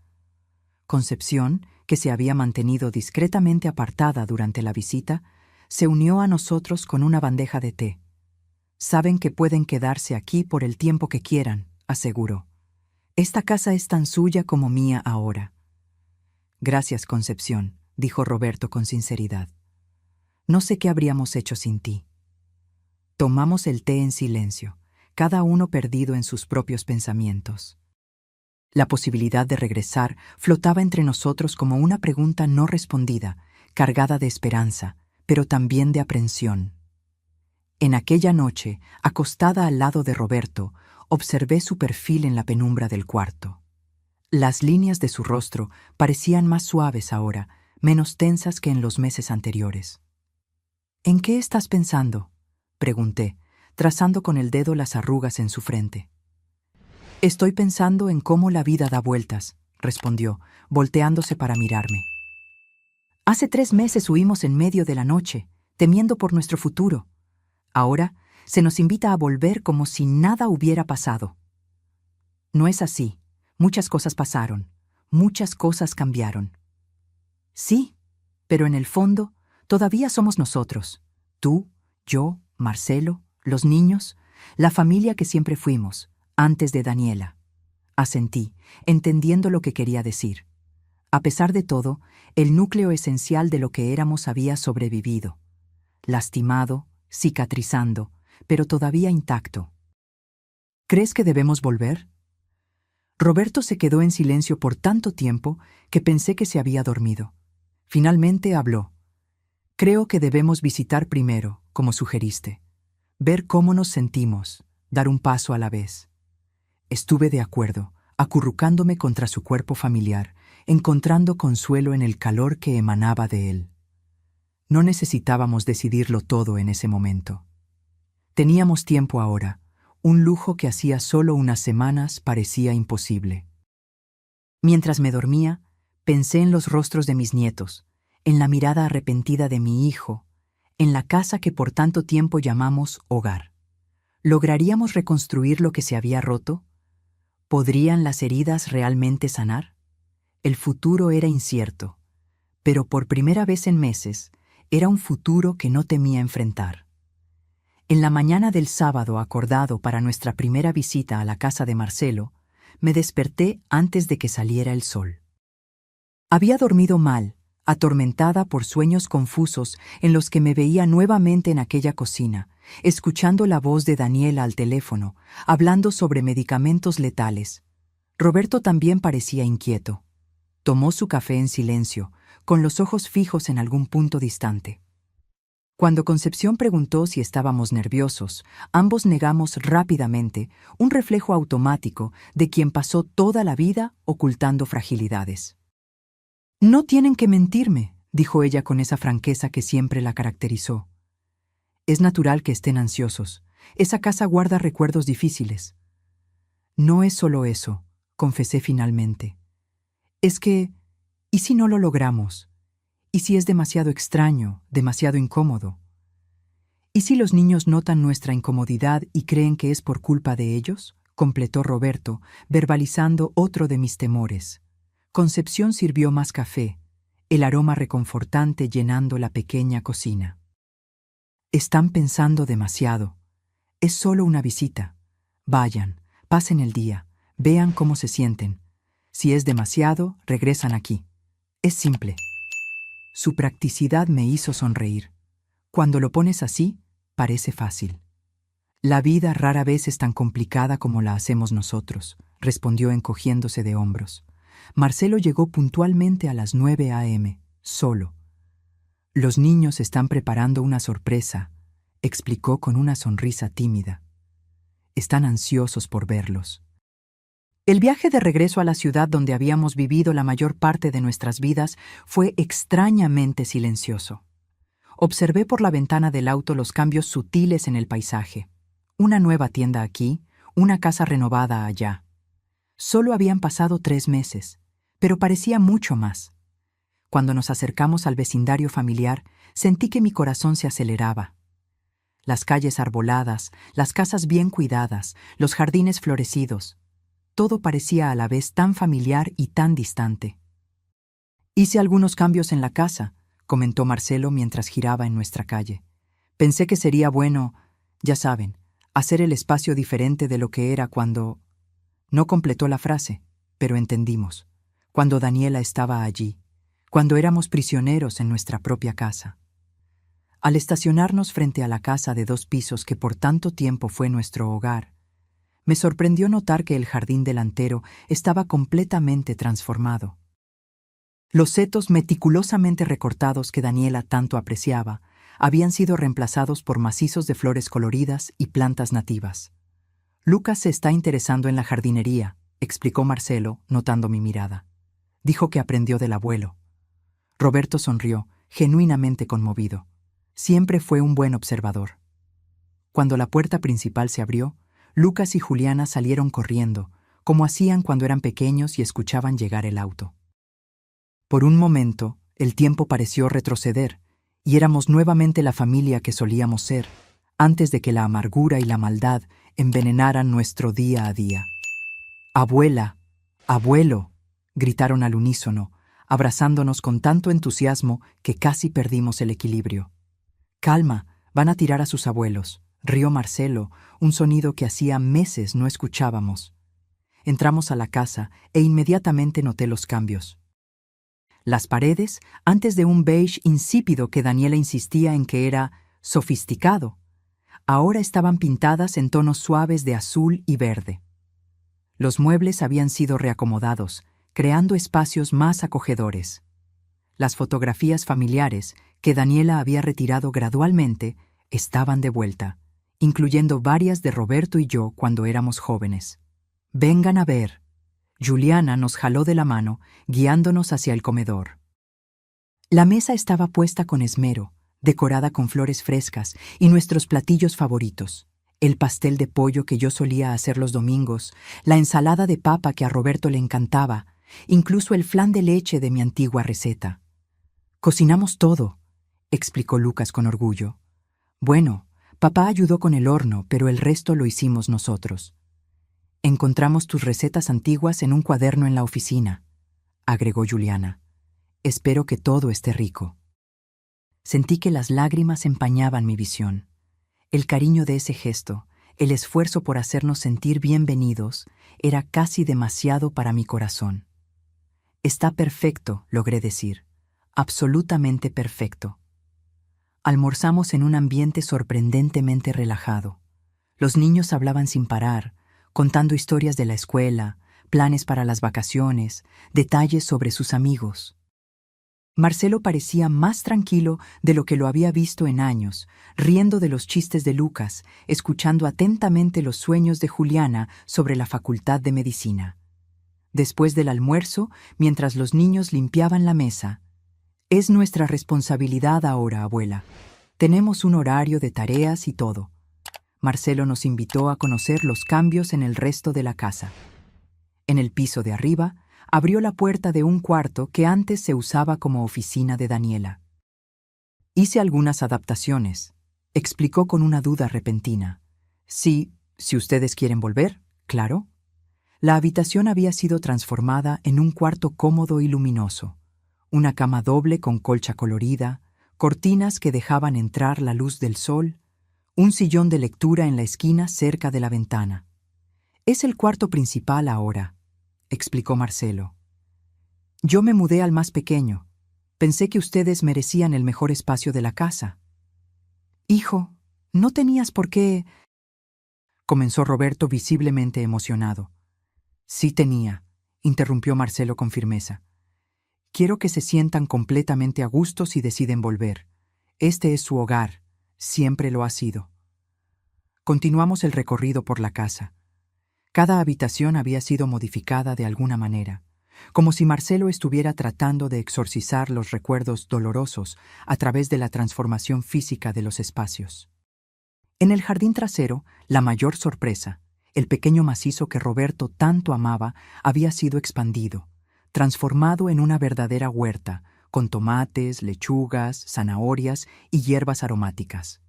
Concepción, que se había mantenido discretamente apartada durante la visita, se unió a nosotros con una bandeja de té. Saben que pueden quedarse aquí por el tiempo que quieran, aseguró. Esta casa es tan suya como mía ahora. Gracias, Concepción, dijo Roberto con sinceridad. No sé qué habríamos hecho sin ti. Tomamos el té en silencio, cada uno perdido en sus propios pensamientos. La posibilidad de regresar flotaba entre nosotros como una pregunta no respondida, cargada de esperanza, pero también de aprensión. En aquella noche, acostada al lado de Roberto, observé su perfil en la penumbra del cuarto. Las líneas de su rostro parecían más suaves ahora, menos tensas que en los meses anteriores. ¿En qué estás pensando?, pregunté, trazando con el dedo las arrugas en su frente. Estoy pensando en cómo la vida da vueltas, respondió, volteándose para mirarme. Hace 3 meses huimos en medio de la noche, temiendo por nuestro futuro. Ahora se nos invita a volver como si nada hubiera pasado. No es así. Muchas cosas pasaron. Muchas cosas cambiaron. Sí, pero en el fondo, todavía somos nosotros. Tú, yo, Marcelo, los niños, la familia que siempre fuimos, antes de Daniela. Asentí, entendiendo lo que quería decir. A pesar de todo, el núcleo esencial de lo que éramos había sobrevivido. Lastimado, cicatrizando, pero todavía intacto. ¿Crees que debemos volver? Roberto se quedó en silencio por tanto tiempo que pensé que se había dormido. Finalmente habló. Creo que debemos visitar primero, como sugeriste. Ver cómo nos sentimos, dar un paso a la vez. Estuve de acuerdo, acurrucándome contra su cuerpo familiar, encontrando consuelo en el calor que emanaba de él. No necesitábamos decidirlo todo en ese momento. Teníamos tiempo ahora, un lujo que hacía solo unas semanas parecía imposible. Mientras me dormía, pensé en los rostros de mis nietos, en la mirada arrepentida de mi hijo, en la casa que por tanto tiempo llamamos hogar. ¿Lograríamos reconstruir lo que se había roto? ¿Podrían las heridas realmente sanar? El futuro era incierto, pero por primera vez en meses, era un futuro que no temía enfrentar. En la mañana del sábado acordado para nuestra primera visita a la casa de Marcelo, me desperté antes de que saliera el sol. Había dormido mal, atormentada por sueños confusos en los que me veía nuevamente en aquella cocina, escuchando la voz de Daniela al teléfono, hablando sobre medicamentos letales. Roberto también parecía inquieto. Tomó su café en silencio, con los ojos fijos en algún punto distante. Cuando Concepción preguntó si estábamos nerviosos, ambos negamos rápidamente, un reflejo automático de quien pasó toda la vida ocultando fragilidades. «No tienen que mentirme», dijo ella con esa franqueza que siempre la caracterizó. «Es natural que estén ansiosos. Esa casa guarda recuerdos difíciles». «No es solo eso», confesé finalmente. «Es que, ¿y si no lo logramos? ¿Y si es demasiado extraño, demasiado incómodo? ¿Y si los niños notan nuestra incomodidad y creen que es por culpa de ellos?», completó Roberto, verbalizando otro de mis temores. Concepción sirvió más café, el aroma reconfortante llenando la pequeña cocina. «Están pensando demasiado. Es solo una visita. Vayan, pasen el día, vean cómo se sienten. Si es demasiado, regresan aquí. Es simple». Su practicidad me hizo sonreír. Cuando lo pones así, parece fácil. «La vida rara vez es tan complicada como la hacemos nosotros», respondió encogiéndose de hombros. Marcelo llegó puntualmente a las 9 a.m., solo. «Los niños están preparando una sorpresa», explicó con una sonrisa tímida. «Están ansiosos por verlos». El viaje de regreso a la ciudad donde habíamos vivido la mayor parte de nuestras vidas fue extrañamente silencioso. Observé por la ventana del auto los cambios sutiles en el paisaje. Una nueva tienda aquí, una casa renovada allá. Solo habían pasado 3 meses, pero parecía mucho más. Cuando nos acercamos al vecindario familiar, sentí que mi corazón se aceleraba. Las calles arboladas, las casas bien cuidadas, los jardines florecidos. Todo parecía a la vez tan familiar y tan distante. «Hice algunos cambios en la casa», comentó Marcelo mientras giraba en nuestra calle. «Pensé que sería bueno, ya saben, hacer el espacio diferente de lo que era cuando...». No completó la frase, pero entendimos. Cuando Daniela estaba allí, cuando éramos prisioneros en nuestra propia casa. Al estacionarnos frente a la casa de 2 pisos que por tanto tiempo fue nuestro hogar, me sorprendió notar que el jardín delantero estaba completamente transformado. Los setos meticulosamente recortados que Daniela tanto apreciaba habían sido reemplazados por macizos de flores coloridas y plantas nativas. «Lucas se está interesando en la jardinería», explicó Marcelo, notando mi mirada. Dijo que aprendió del abuelo. Roberto sonrió, genuinamente conmovido. Siempre fue un buen observador. Cuando la puerta principal se abrió, Lucas y Juliana salieron corriendo, como hacían cuando eran pequeños y escuchaban llegar el auto. Por un momento, el tiempo pareció retroceder, y éramos nuevamente la familia que solíamos ser, antes de que la amargura y la maldad envenenaran nuestro día a día. «Abuela, abuelo», gritaron al unísono, abrazándonos con tanto entusiasmo que casi perdimos el equilibrio. «Calma, van a tirar a sus abuelos», rió Marcelo, un sonido que hacía meses no escuchábamos. Entramos a la casa e inmediatamente noté los cambios. Las paredes, antes de un beige insípido que Daniela insistía en que era sofisticado, ahora estaban pintadas en tonos suaves de azul y verde. Los muebles habían sido reacomodados, creando espacios más acogedores. Las fotografías familiares, que Daniela había retirado gradualmente, estaban de vuelta, incluyendo varias de Roberto y yo cuando éramos jóvenes. «Vengan a ver». Juliana nos jaló de la mano, guiándonos hacia el comedor. La mesa estaba puesta con esmero, decorada con flores frescas y nuestros platillos favoritos: el pastel de pollo que yo solía hacer los domingos, la ensalada de papa que a Roberto le encantaba, incluso el flan de leche de mi antigua receta. «Cocinamos todo», explicó Lucas con orgullo. «Bueno, papá ayudó con el horno, pero el resto lo hicimos nosotros». «Encontramos tus recetas antiguas en un cuaderno en la oficina», agregó Juliana. «Espero que todo esté rico». Sentí que las lágrimas empañaban mi visión. El cariño de ese gesto, el esfuerzo por hacernos sentir bienvenidos, era casi demasiado para mi corazón. «Está perfecto», logré decir. «Absolutamente perfecto». Almorzamos en un ambiente sorprendentemente relajado. Los niños hablaban sin parar, contando historias de la escuela, planes para las vacaciones, detalles sobre sus amigos. Marcelo parecía más tranquilo de lo que lo había visto en años, riendo de los chistes de Lucas, escuchando atentamente los sueños de Juliana sobre la Facultad de Medicina. Después del almuerzo, mientras los niños limpiaban la mesa: «Es nuestra responsabilidad ahora, abuela. Tenemos un horario de tareas y todo». Marcelo nos invitó a conocer los cambios en el resto de la casa. En el piso de arriba, abrió la puerta de un cuarto que antes se usaba como oficina de Daniela. «Hice algunas adaptaciones», explicó con una duda repentina. «Sí, si ustedes quieren volver, claro». La habitación había sido transformada en un cuarto cómodo y luminoso. Una cama doble con colcha colorida, cortinas que dejaban entrar la luz del sol, un sillón de lectura en la esquina cerca de la ventana. «Es el cuarto principal ahora», explicó Marcelo. «Yo me mudé al más pequeño. Pensé que ustedes merecían el mejor espacio de la casa». «Hijo, no tenías por qué», comenzó Roberto visiblemente emocionado. «Sí tenía», interrumpió Marcelo con firmeza. «Quiero que se sientan completamente a gusto si deciden volver. Este es su hogar, siempre lo ha sido». Continuamos el recorrido por la casa. Cada habitación había sido modificada de alguna manera, como si Marcelo estuviera tratando de exorcizar los recuerdos dolorosos a través de la transformación física de los espacios. En el jardín trasero, la mayor sorpresa: el pequeño macizo que Roberto tanto amaba había sido expandido, transformado en una verdadera huerta, con tomates, lechugas, zanahorias y hierbas aromáticas.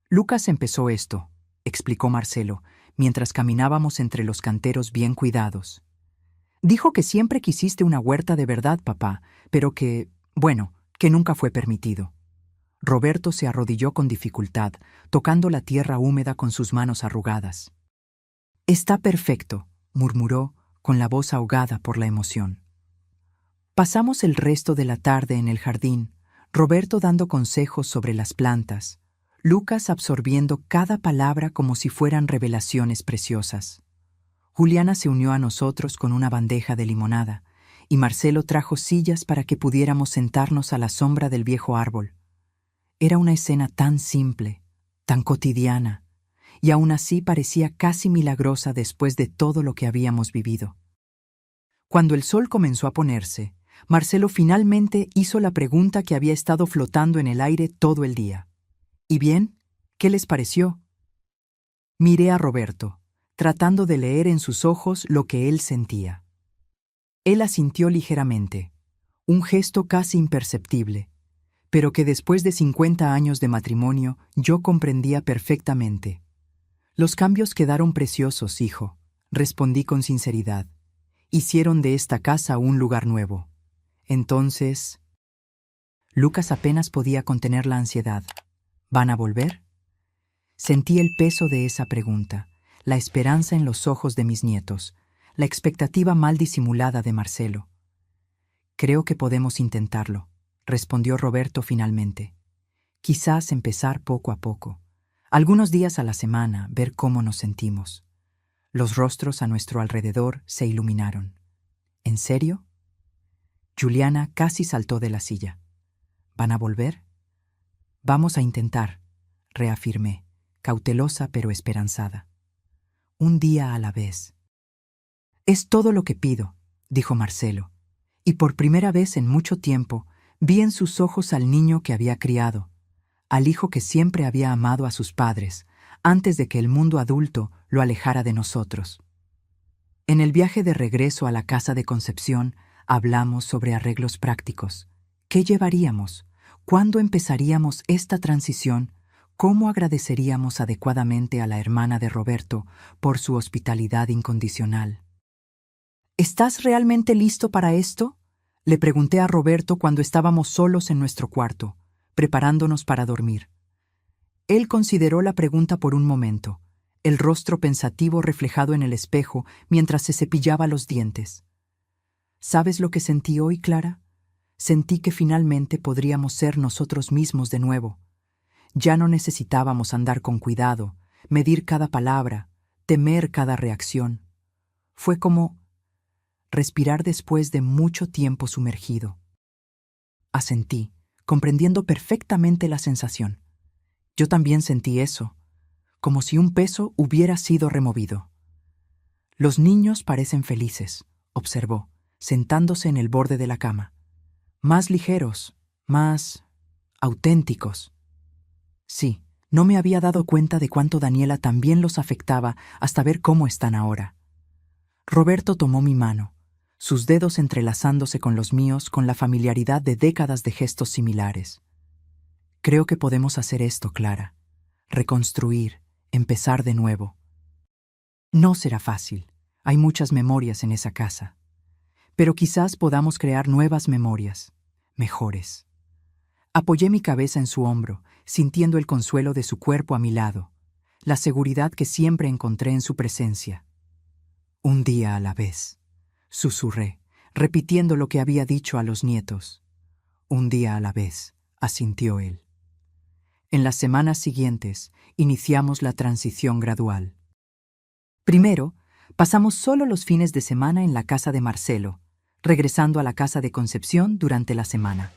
«Lucas empezó esto», explicó Marcelo, mientras caminábamos entre los canteros bien cuidados. «Dijo que siempre quisiste una huerta de verdad, papá, pero que nunca fue permitido». Roberto se arrodilló con dificultad, tocando la tierra húmeda con sus manos arrugadas. «Está perfecto», murmuró, con la voz ahogada por la emoción. Pasamos el resto de la tarde en el jardín, Roberto dando consejos sobre las plantas, Lucas absorbiendo cada palabra como si fueran revelaciones preciosas. Juliana se unió a nosotros con una bandeja de limonada, y Marcelo trajo sillas para que pudiéramos sentarnos a la sombra del viejo árbol. Era una escena tan simple, tan cotidiana, y aún así parecía casi milagrosa después de todo lo que habíamos vivido. Cuando el sol comenzó a ponerse, Marcelo finalmente hizo la pregunta que había estado flotando en el aire todo el día. «¿Y bien? ¿Qué les pareció?» Miré a Roberto, tratando de leer en sus ojos lo que él sentía. Él asintió ligeramente, un gesto casi imperceptible, pero que después de 50 años de matrimonio yo comprendía perfectamente. Los cambios quedaron preciosos, hijo, respondí con sinceridad. Hicieron de esta casa un lugar nuevo. Entonces... Lucas apenas podía contener la ansiedad. ¿Van a volver? Sentí el peso de esa pregunta, la esperanza en los ojos de mis nietos, la expectativa mal disimulada de Marcelo. Creo que podemos intentarlo, respondió Roberto finalmente. Quizás empezar poco a poco. Algunos días a la semana, ver cómo nos sentimos. Los rostros a nuestro alrededor se iluminaron. ¿En serio? Juliana casi saltó de la silla. ¿Van a volver? Vamos a intentar, reafirmé, cautelosa pero esperanzada. Un día a la vez. Es todo lo que pido, dijo Marcelo, y por primera vez en mucho tiempo vi en sus ojos al niño que había criado, al hijo que siempre había amado a sus padres, antes de que el mundo adulto lo alejara de nosotros. En el viaje de regreso a la casa de Concepción, hablamos sobre arreglos prácticos. ¿Qué llevaríamos? ¿Cuándo empezaríamos esta transición? ¿Cómo agradeceríamos adecuadamente a la hermana de Roberto por su hospitalidad incondicional? ¿Estás realmente listo para esto? Le pregunté a Roberto cuando estábamos solos en nuestro cuarto, preparándonos para dormir. Él consideró la pregunta por un momento, el rostro pensativo reflejado en el espejo mientras se cepillaba los dientes. ¿Sabes lo que sentí hoy, Clara? Sentí que finalmente podríamos ser nosotros mismos de nuevo. Ya no necesitábamos andar con cuidado, medir cada palabra, temer cada reacción. Fue como respirar después de mucho tiempo sumergido. Asentí, comprendiendo perfectamente la sensación. Yo también sentí eso, como si un peso hubiera sido removido. Los niños parecen felices, observó, sentándose en el borde de la cama. Más ligeros, más auténticos. Sí, no me había dado cuenta de cuánto Daniela también los afectaba hasta ver cómo están ahora. Roberto tomó mi mano, sus dedos entrelazándose con los míos con la familiaridad de décadas de gestos similares. Creo que podemos hacer esto, Clara. Reconstruir, empezar de nuevo. No será fácil. Hay muchas memorias en esa casa. Pero quizás podamos crear nuevas memorias, mejores. Apoyé mi cabeza en su hombro, sintiendo el consuelo de su cuerpo a mi lado, la seguridad que siempre encontré en su presencia. Un día a la vez, susurré, repitiendo lo que había dicho a los nietos. Un día a la vez, asintió él. En las semanas siguientes, iniciamos la transición gradual. Primero, pasamos solo los fines de semana en la casa de Marcelo, regresando a la casa de Concepción durante la semana.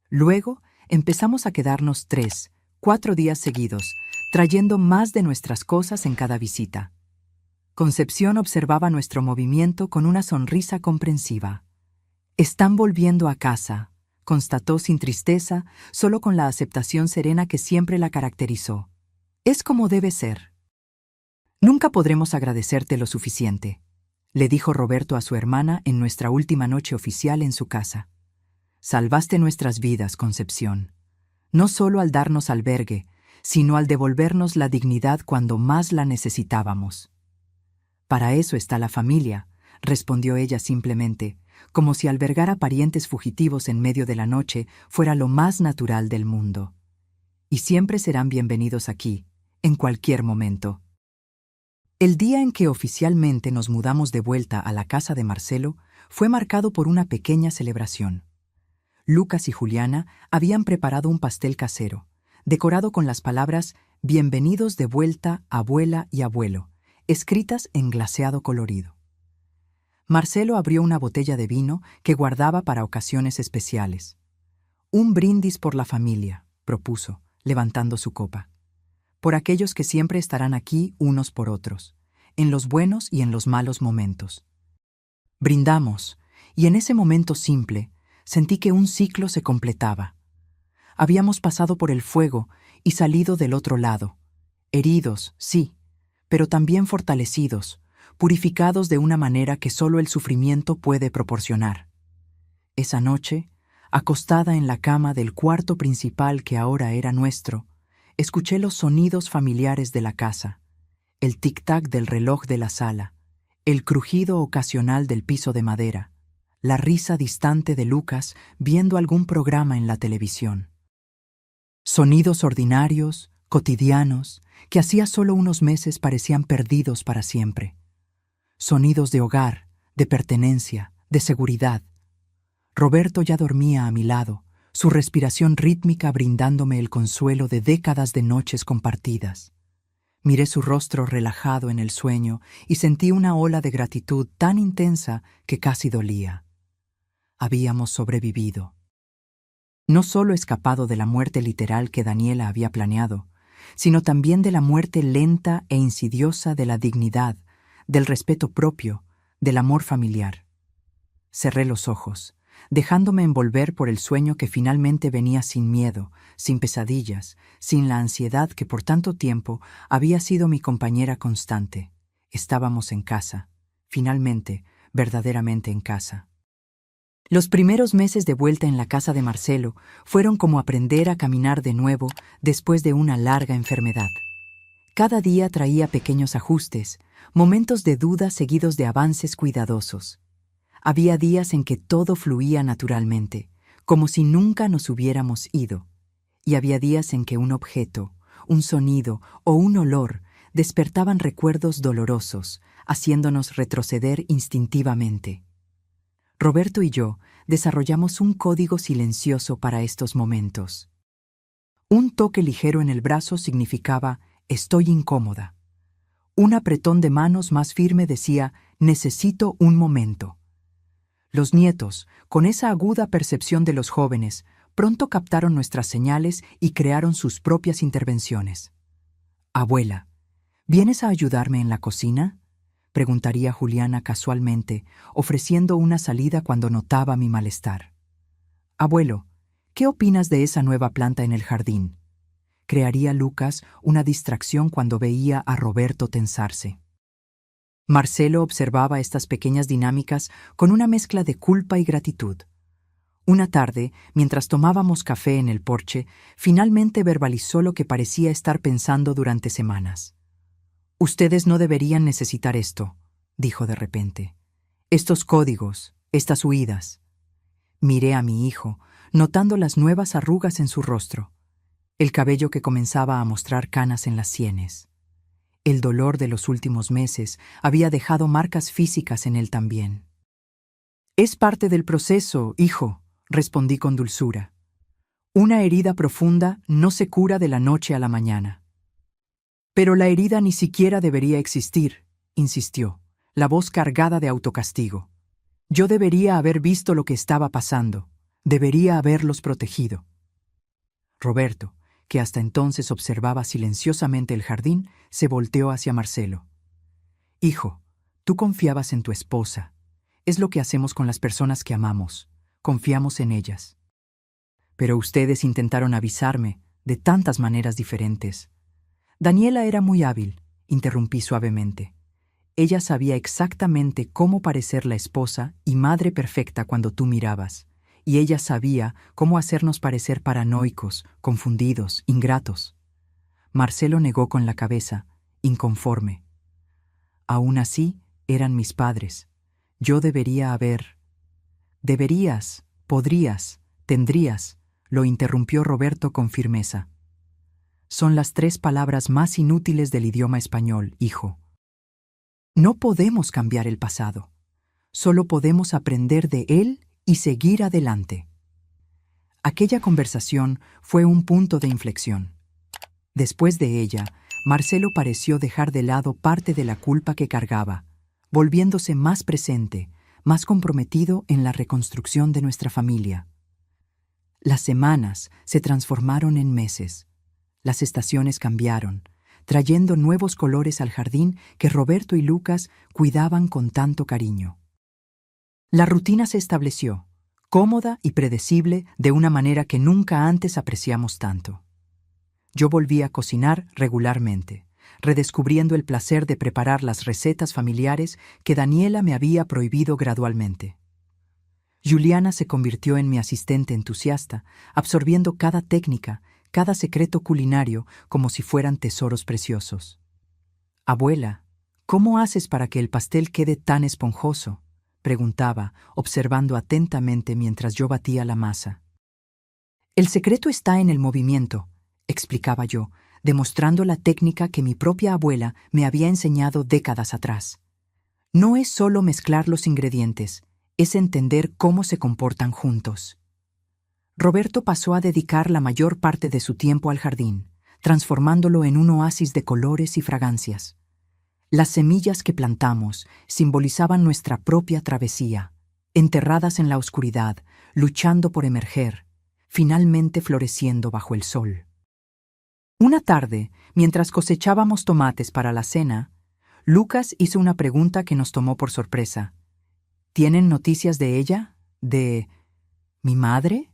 Luego, empezamos a quedarnos 3, 4 días seguidos, trayendo más de nuestras cosas en cada visita. Concepción observaba nuestro movimiento con una sonrisa comprensiva. «Están volviendo a casa», constató sin tristeza, solo con la aceptación serena que siempre la caracterizó. «Es como debe ser». «Nunca podremos agradecerte lo suficiente», le dijo Roberto a su hermana en nuestra última noche oficial en su casa. «Salvaste nuestras vidas, Concepción, no solo al darnos albergue, sino al devolvernos la dignidad cuando más la necesitábamos». «Para eso está la familia», respondió ella simplemente, como si albergar a parientes fugitivos en medio de la noche fuera lo más natural del mundo. «Y siempre serán bienvenidos aquí, en cualquier momento». El día en que oficialmente nos mudamos de vuelta a la casa de Marcelo fue marcado por una pequeña celebración. Lucas y Juliana habían preparado un pastel casero, decorado con las palabras «Bienvenidos de vuelta, abuela y abuelo», escritas en glaseado colorido. Marcelo abrió una botella de vino que guardaba para ocasiones especiales. «Un brindis por la familia», propuso, levantando su copa. «Por aquellos que siempre estarán aquí unos por otros, en los buenos y en los malos momentos». Brindamos, y en ese momento simple, sentí que un ciclo se completaba. Habíamos pasado por el fuego y salido del otro lado, heridos, sí, pero también fortalecidos, purificados de una manera que solo el sufrimiento puede proporcionar. Esa noche, acostada en la cama del cuarto principal que ahora era nuestro, escuché los sonidos familiares de la casa, el tic-tac del reloj de la sala, el crujido ocasional del piso de madera, la risa distante de Lucas viendo algún programa en la televisión. Sonidos ordinarios, cotidianos, que hacía solo unos meses parecían perdidos para siempre. Sonidos de hogar, de pertenencia, de seguridad. Roberto ya dormía a mi lado, su respiración rítmica brindándome el consuelo de décadas de noches compartidas. Miré su rostro relajado en el sueño y sentí una ola de gratitud tan intensa que casi dolía. Habíamos sobrevivido. No solo escapado de la muerte literal que Daniela había planeado, sino también de la muerte lenta e insidiosa de la dignidad, del respeto propio, del amor familiar. Cerré los ojos, dejándome envolver por el sueño que finalmente venía sin miedo, sin pesadillas, sin la ansiedad que por tanto tiempo había sido mi compañera constante. Estábamos en casa, finalmente, verdaderamente en casa. Los primeros meses de vuelta en la casa de Marcelo fueron como aprender a caminar de nuevo después de una larga enfermedad. Cada día traía pequeños ajustes, momentos de duda seguidos de avances cuidadosos. Había días en que todo fluía naturalmente, como si nunca nos hubiéramos ido, y había días en que un objeto, un sonido o un olor despertaban recuerdos dolorosos, haciéndonos retroceder instintivamente. Roberto y yo desarrollamos un código silencioso para estos momentos. Un toque ligero en el brazo significaba «estoy incómoda». Un apretón de manos más firme decía «necesito un momento». Los nietos, con esa aguda percepción de los jóvenes, pronto captaron nuestras señales y crearon sus propias intervenciones. «Abuela, ¿vienes a ayudarme en la cocina?», preguntaría Juliana casualmente, ofreciendo una salida cuando notaba mi malestar. «Abuelo, ¿qué opinas de esa nueva planta en el jardín?», crearía Lucas una distracción cuando veía a Roberto tensarse. Marcelo observaba estas pequeñas dinámicas con una mezcla de culpa y gratitud. Una tarde, mientras tomábamos café en el porche, finalmente verbalizó lo que parecía estar pensando durante semanas. «Ustedes no deberían necesitar esto», dijo de repente. «Estos códigos, estas huidas». Miré a mi hijo, notando las nuevas arrugas en su rostro, el cabello que comenzaba a mostrar canas en las sienes. El dolor de los últimos meses había dejado marcas físicas en él también. «Es parte del proceso, hijo», respondí con dulzura. «Una herida profunda no se cura de la noche a la mañana». «Pero la herida ni siquiera debería existir», insistió, la voz cargada de autocastigo. «Yo debería haber visto lo que estaba pasando, debería haberlos protegido». Roberto, que hasta entonces observaba silenciosamente el jardín, se volteó hacia Marcelo. «Hijo, tú confiabas en tu esposa. Es lo que hacemos con las personas que amamos. Confiamos en ellas. Pero ustedes intentaron avisarme de tantas maneras diferentes». «Daniela era muy hábil», interrumpí suavemente. «Ella sabía exactamente cómo parecer la esposa y madre perfecta cuando tú mirabas, y ella sabía cómo hacernos parecer paranoicos, confundidos, ingratos». Marcelo negó con la cabeza, inconforme. «Aún así, eran mis padres. Yo debería haber...» «Deberías, podrías, tendrías», lo interrumpió Roberto con firmeza. «Son las 3 palabras más inútiles del idioma español, hijo. No podemos cambiar el pasado. Solo podemos aprender de él y seguir adelante». Aquella conversación fue un punto de inflexión. Después de ella, Marcelo pareció dejar de lado parte de la culpa que cargaba, volviéndose más presente, más comprometido en la reconstrucción de nuestra familia. Las semanas se transformaron en meses. Las estaciones cambiaron, trayendo nuevos colores al jardín que Roberto y Lucas cuidaban con tanto cariño. La rutina se estableció, cómoda y predecible de una manera que nunca antes apreciamos tanto. Yo volví a cocinar regularmente, redescubriendo el placer de preparar las recetas familiares que Daniela me había prohibido gradualmente. Juliana se convirtió en mi asistente entusiasta, absorbiendo cada técnica, cada secreto culinario como si fueran tesoros preciosos. «Abuela, ¿cómo haces para que el pastel quede tan esponjoso?», preguntaba, observando atentamente mientras yo batía la masa. «El secreto está en el movimiento», explicaba yo, demostrando la técnica que mi propia abuela me había enseñado décadas atrás. No es solo mezclar los ingredientes, es entender cómo se comportan juntos. Roberto pasó a dedicar la mayor parte de su tiempo al jardín, transformándolo en un oasis de colores y fragancias. Las semillas que plantamos simbolizaban nuestra propia travesía, enterradas en la oscuridad, luchando por emerger, finalmente floreciendo bajo el sol. Una tarde, mientras cosechábamos tomates para la cena, Lucas hizo una pregunta que nos tomó por sorpresa. «¿Tienen noticias de ella? ¿De mi madre?».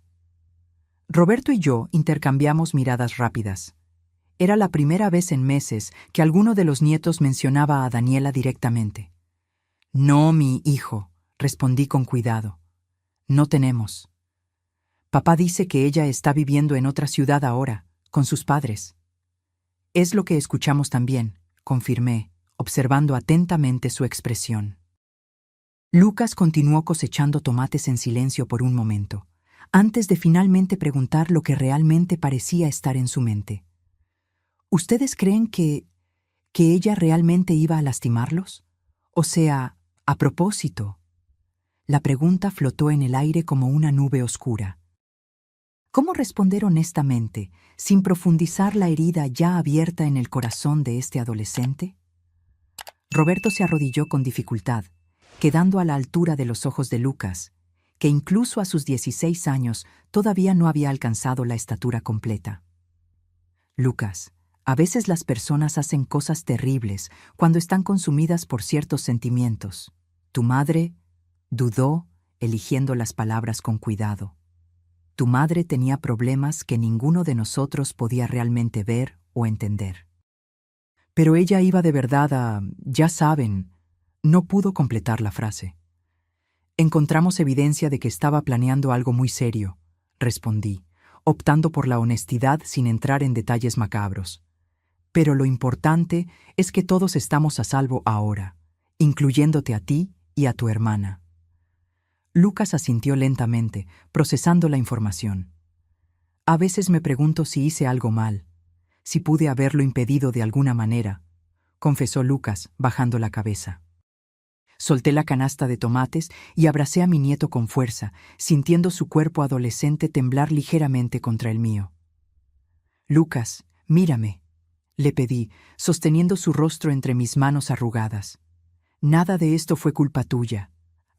Roberto y yo intercambiamos miradas rápidas. Era la primera vez en meses que alguno de los nietos mencionaba a Daniela directamente. «No, mi hijo», respondí con cuidado. «No tenemos. Papá dice que ella está viviendo en otra ciudad ahora, con sus padres». «Es lo que escuchamos también», confirmé, observando atentamente su expresión. Lucas continuó cosechando tomates en silencio por un momento, antes de finalmente preguntar lo que realmente parecía estar en su mente. «¿Ustedes creen que ella realmente iba a lastimarlos? O sea, a propósito». La pregunta flotó en el aire como una nube oscura. ¿Cómo responder honestamente, sin profundizar la herida ya abierta en el corazón de este adolescente? Roberto se arrodilló con dificultad, quedando a la altura de los ojos de Lucas, que incluso a sus 16 años todavía no había alcanzado la estatura completa. «Lucas, a veces las personas hacen cosas terribles cuando están consumidas por ciertos sentimientos. Tu madre dudó, eligiendo las palabras con cuidado. Tu madre tenía problemas que ninguno de nosotros podía realmente ver o entender. Pero ella iba de verdad a, ya saben». No pudo completar la frase. «Encontramos evidencia de que estaba planeando algo muy serio», respondí, optando por la honestidad sin entrar en detalles macabros. «Pero lo importante es que todos estamos a salvo ahora, incluyéndote a ti y a tu hermana». Lucas asintió lentamente, procesando la información. «A veces me pregunto si hice algo mal, si pude haberlo impedido de alguna manera», confesó Lucas, bajando la cabeza. Solté la canasta de tomates y abracé a mi nieto con fuerza, sintiendo su cuerpo adolescente temblar ligeramente contra el mío. «Lucas, mírame», le pedí, sosteniendo su rostro entre mis manos arrugadas. «Nada de esto fue culpa tuya.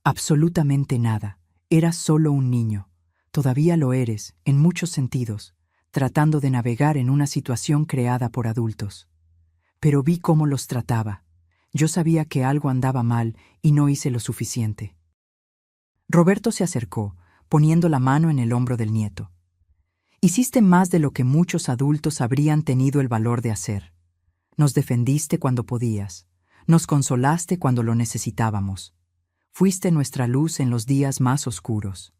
Absolutamente nada. Eras solo un niño. Todavía lo eres, en muchos sentidos, tratando de navegar en una situación creada por adultos. Pero vi cómo los trataba. Yo sabía que algo andaba mal y no hice lo suficiente». Roberto se acercó, poniendo la mano en el hombro del nieto. «Hiciste más de lo que muchos adultos habrían tenido el valor de hacer. Nos defendiste cuando podías. Nos consolaste cuando lo necesitábamos. Fuiste nuestra luz en los días más oscuros».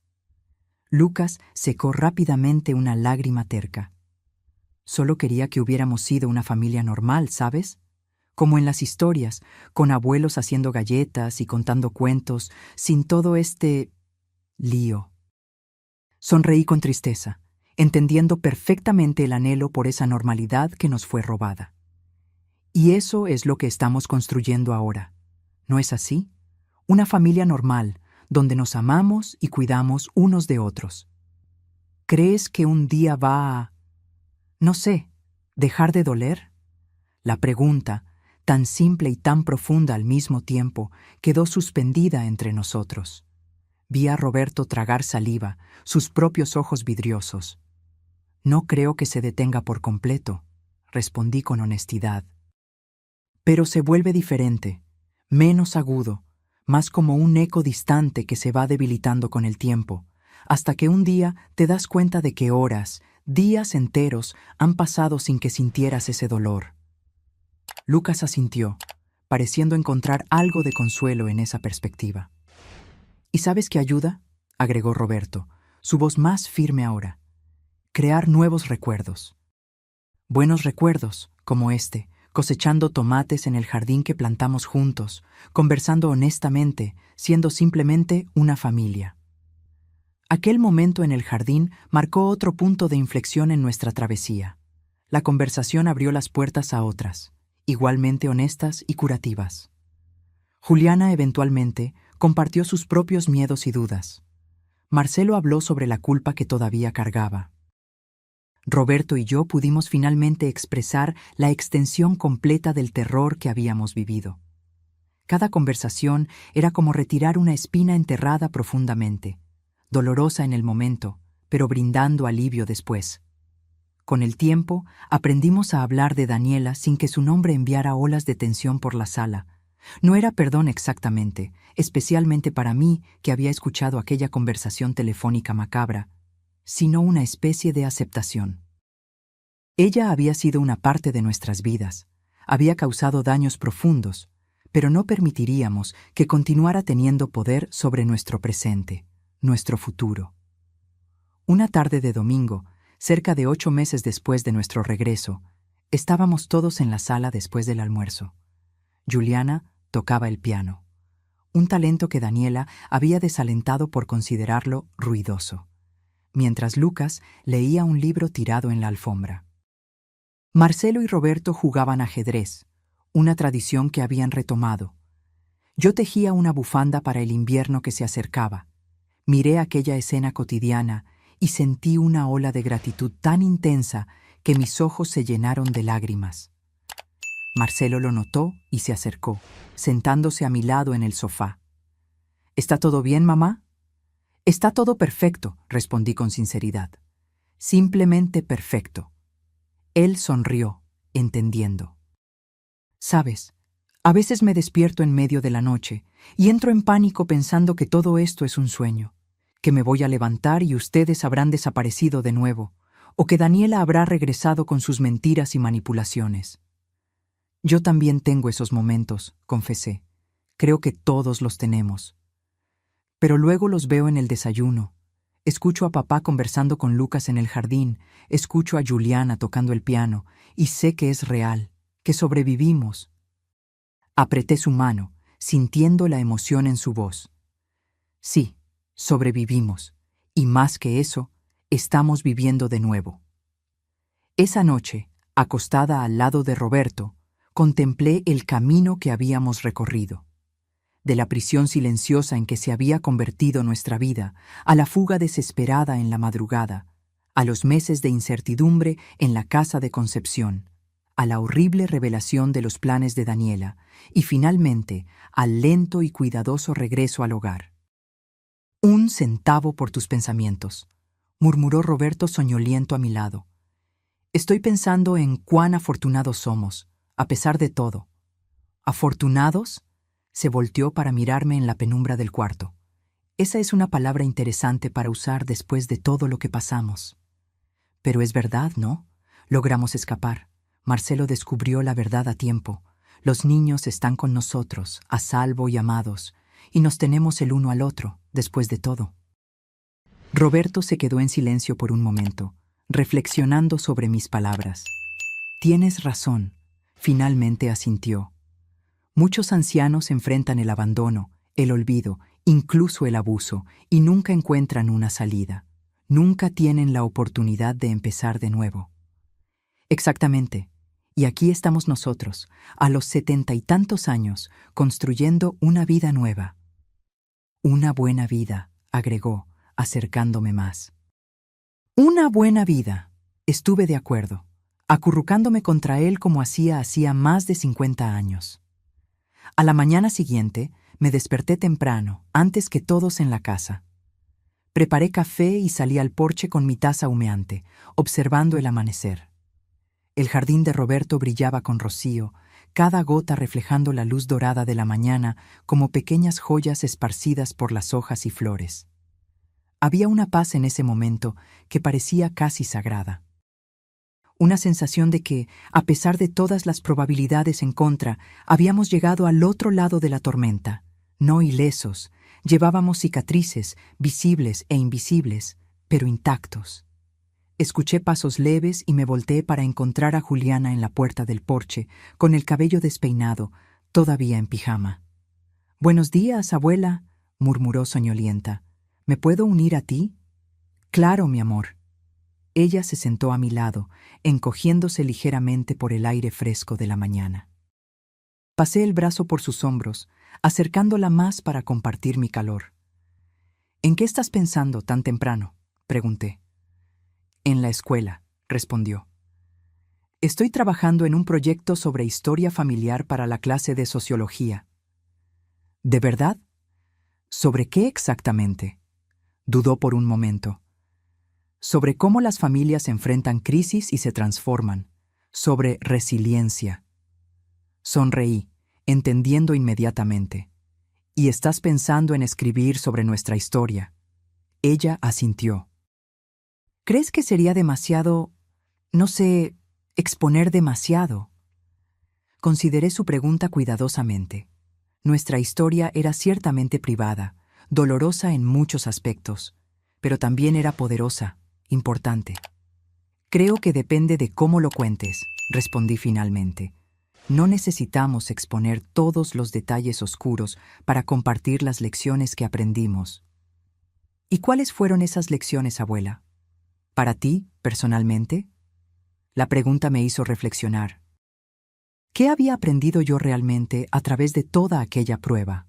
Lucas secó rápidamente una lágrima terca. «Solo quería que hubiéramos sido una familia normal, ¿sabes? Como en las historias, con abuelos haciendo galletas y contando cuentos, sin todo este lío». Sonreí con tristeza, entendiendo perfectamente el anhelo por esa normalidad que nos fue robada. «Y eso es lo que estamos construyendo ahora, ¿no es así? Una familia normal, donde nos amamos y cuidamos unos de otros. ¿Crees que un día va a, no sé, dejar de doler?». La pregunta, tan simple y tan profunda al mismo tiempo, quedó suspendida entre nosotros. Vi a Roberto tragar saliva, sus propios ojos vidriosos. «No creo que se detenga por completo», respondí con honestidad. «Pero se vuelve diferente, menos agudo, más como un eco distante que se va debilitando con el tiempo, hasta que un día te das cuenta de que horas, días enteros han pasado sin que sintieras ese dolor». Lucas asintió, pareciendo encontrar algo de consuelo en esa perspectiva. «¿Y sabes qué ayuda?», agregó Roberto, su voz más firme ahora. Crear nuevos recuerdos. Buenos recuerdos, como este, cosechando tomates en el jardín que plantamos juntos, conversando honestamente, siendo simplemente una familia. Aquel momento en el jardín marcó otro punto de inflexión en nuestra travesía. La conversación abrió las puertas a otras, igualmente honestas y curativas. Juliana eventualmente compartió sus propios miedos y dudas. Marcelo habló sobre la culpa que todavía cargaba. Roberto y yo pudimos finalmente expresar la extensión completa del terror que habíamos vivido. Cada conversación era como retirar una espina enterrada profundamente, dolorosa en el momento, pero brindando alivio después. Con el tiempo, aprendimos a hablar de Daniela sin que su nombre enviara olas de tensión por la sala. No era perdón exactamente, especialmente para mí que había escuchado aquella conversación telefónica macabra, sino una especie de aceptación. Ella había sido una parte de nuestras vidas, había causado daños profundos, pero no permitiríamos que continuara teniendo poder sobre nuestro presente, nuestro futuro. Una tarde de domingo, cerca de 8 meses después de nuestro regreso, estábamos todos en la sala después del almuerzo. Juliana tocaba el piano, un talento que Daniela había desalentado por considerarlo ruidoso, mientras Lucas leía un libro tirado en la alfombra. Marcelo y Roberto jugaban ajedrez, una tradición que habían retomado. Yo tejía una bufanda para el invierno que se acercaba. Miré aquella escena cotidiana y sentí una ola de gratitud tan intensa que mis ojos se llenaron de lágrimas. Marcelo lo notó y se acercó, sentándose a mi lado en el sofá. ¿Está todo bien, mamá? Está todo perfecto, respondí con sinceridad. Simplemente perfecto. Él sonrió, entendiendo. Sabes, a veces me despierto en medio de la noche y entro en pánico pensando que todo esto es un sueño, que me voy a levantar y ustedes habrán desaparecido de nuevo, o que Daniela habrá regresado con sus mentiras y manipulaciones. Yo también tengo esos momentos, confesé. Creo que todos los tenemos. Pero luego los veo en el desayuno. Escucho a papá conversando con Lucas en el jardín, escucho a Juliana tocando el piano, y sé que es real, que sobrevivimos. Apreté su mano, sintiendo la emoción en su voz. Sí, sobrevivimos, y más que eso, estamos viviendo de nuevo. Esa noche, acostada al lado de Roberto, contemplé el camino que habíamos recorrido. De la prisión silenciosa en que se había convertido nuestra vida, a la fuga desesperada en la madrugada, a los meses de incertidumbre en la casa de Concepción, a la horrible revelación de los planes de Daniela y finalmente al lento y cuidadoso regreso al hogar. «Un centavo por tus pensamientos», murmuró Roberto soñoliento a mi lado. «Estoy pensando en cuán afortunados somos, a pesar de todo». «¿Afortunados?», se volteó para mirarme en la penumbra del cuarto. Esa es una palabra interesante para usar después de todo lo que pasamos. Pero es verdad, ¿no? Logramos escapar. Marcelo descubrió la verdad a tiempo. Los niños están con nosotros, a salvo y amados, y nos tenemos el uno al otro, después de todo. Roberto se quedó en silencio por un momento, reflexionando sobre mis palabras. «Tienes razón», finalmente asintió. Muchos ancianos enfrentan el abandono, el olvido, incluso el abuso, y nunca encuentran una salida. Nunca tienen la oportunidad de empezar de nuevo. Exactamente. Y aquí estamos nosotros, a los 70 y tantos años, construyendo una vida nueva. Una buena vida, agregó, acercándome más. Una buena vida. Estuve de acuerdo, acurrucándome contra él como hacía más de 50 años. A la mañana siguiente, me desperté temprano, antes que todos en la casa. Preparé café y salí al porche con mi taza humeante, observando el amanecer. El jardín de Roberto brillaba con rocío, cada gota reflejando la luz dorada de la mañana como pequeñas joyas esparcidas por las hojas y flores. Había una paz en ese momento que parecía casi sagrada. Una sensación de que, a pesar de todas las probabilidades en contra, habíamos llegado al otro lado de la tormenta, no ilesos, Llevábamos cicatrices, visibles e invisibles, pero intactos. Escuché pasos leves y me volteé para encontrar a Juliana en la puerta del porche, con el cabello despeinado, todavía en pijama. «Buenos días, abuela», murmuró soñolienta. «¿Me puedo unir a ti?» «Claro, mi amor». Ella se sentó a mi lado, encogiéndose ligeramente por el aire fresco de la mañana. Pasé el brazo por sus hombros, acercándola más para compartir mi calor. «¿En qué estás pensando tan temprano?», pregunté. «En la escuela», respondió. «Estoy trabajando en un proyecto sobre historia familiar para la clase de sociología». «¿De verdad? ¿Sobre qué exactamente?», dudó por un momento. «Sobre cómo las familias enfrentan crisis y se transforman, sobre resiliencia». Sonreí, entendiendo inmediatamente. «¿Y estás pensando en escribir sobre nuestra historia?». Ella asintió. «¿Crees que sería demasiado, no sé, exponer demasiado?». Consideré su pregunta cuidadosamente. Nuestra historia era ciertamente privada, dolorosa en muchos aspectos, pero también era poderosa, importante. «Creo que depende de cómo lo cuentes», respondí finalmente. «No necesitamos exponer todos los detalles oscuros para compartir las lecciones que aprendimos». «¿Y cuáles fueron esas lecciones, abuela? ¿Para ti, personalmente?». La pregunta me hizo reflexionar. ¿Qué había aprendido yo realmente a través de toda aquella prueba?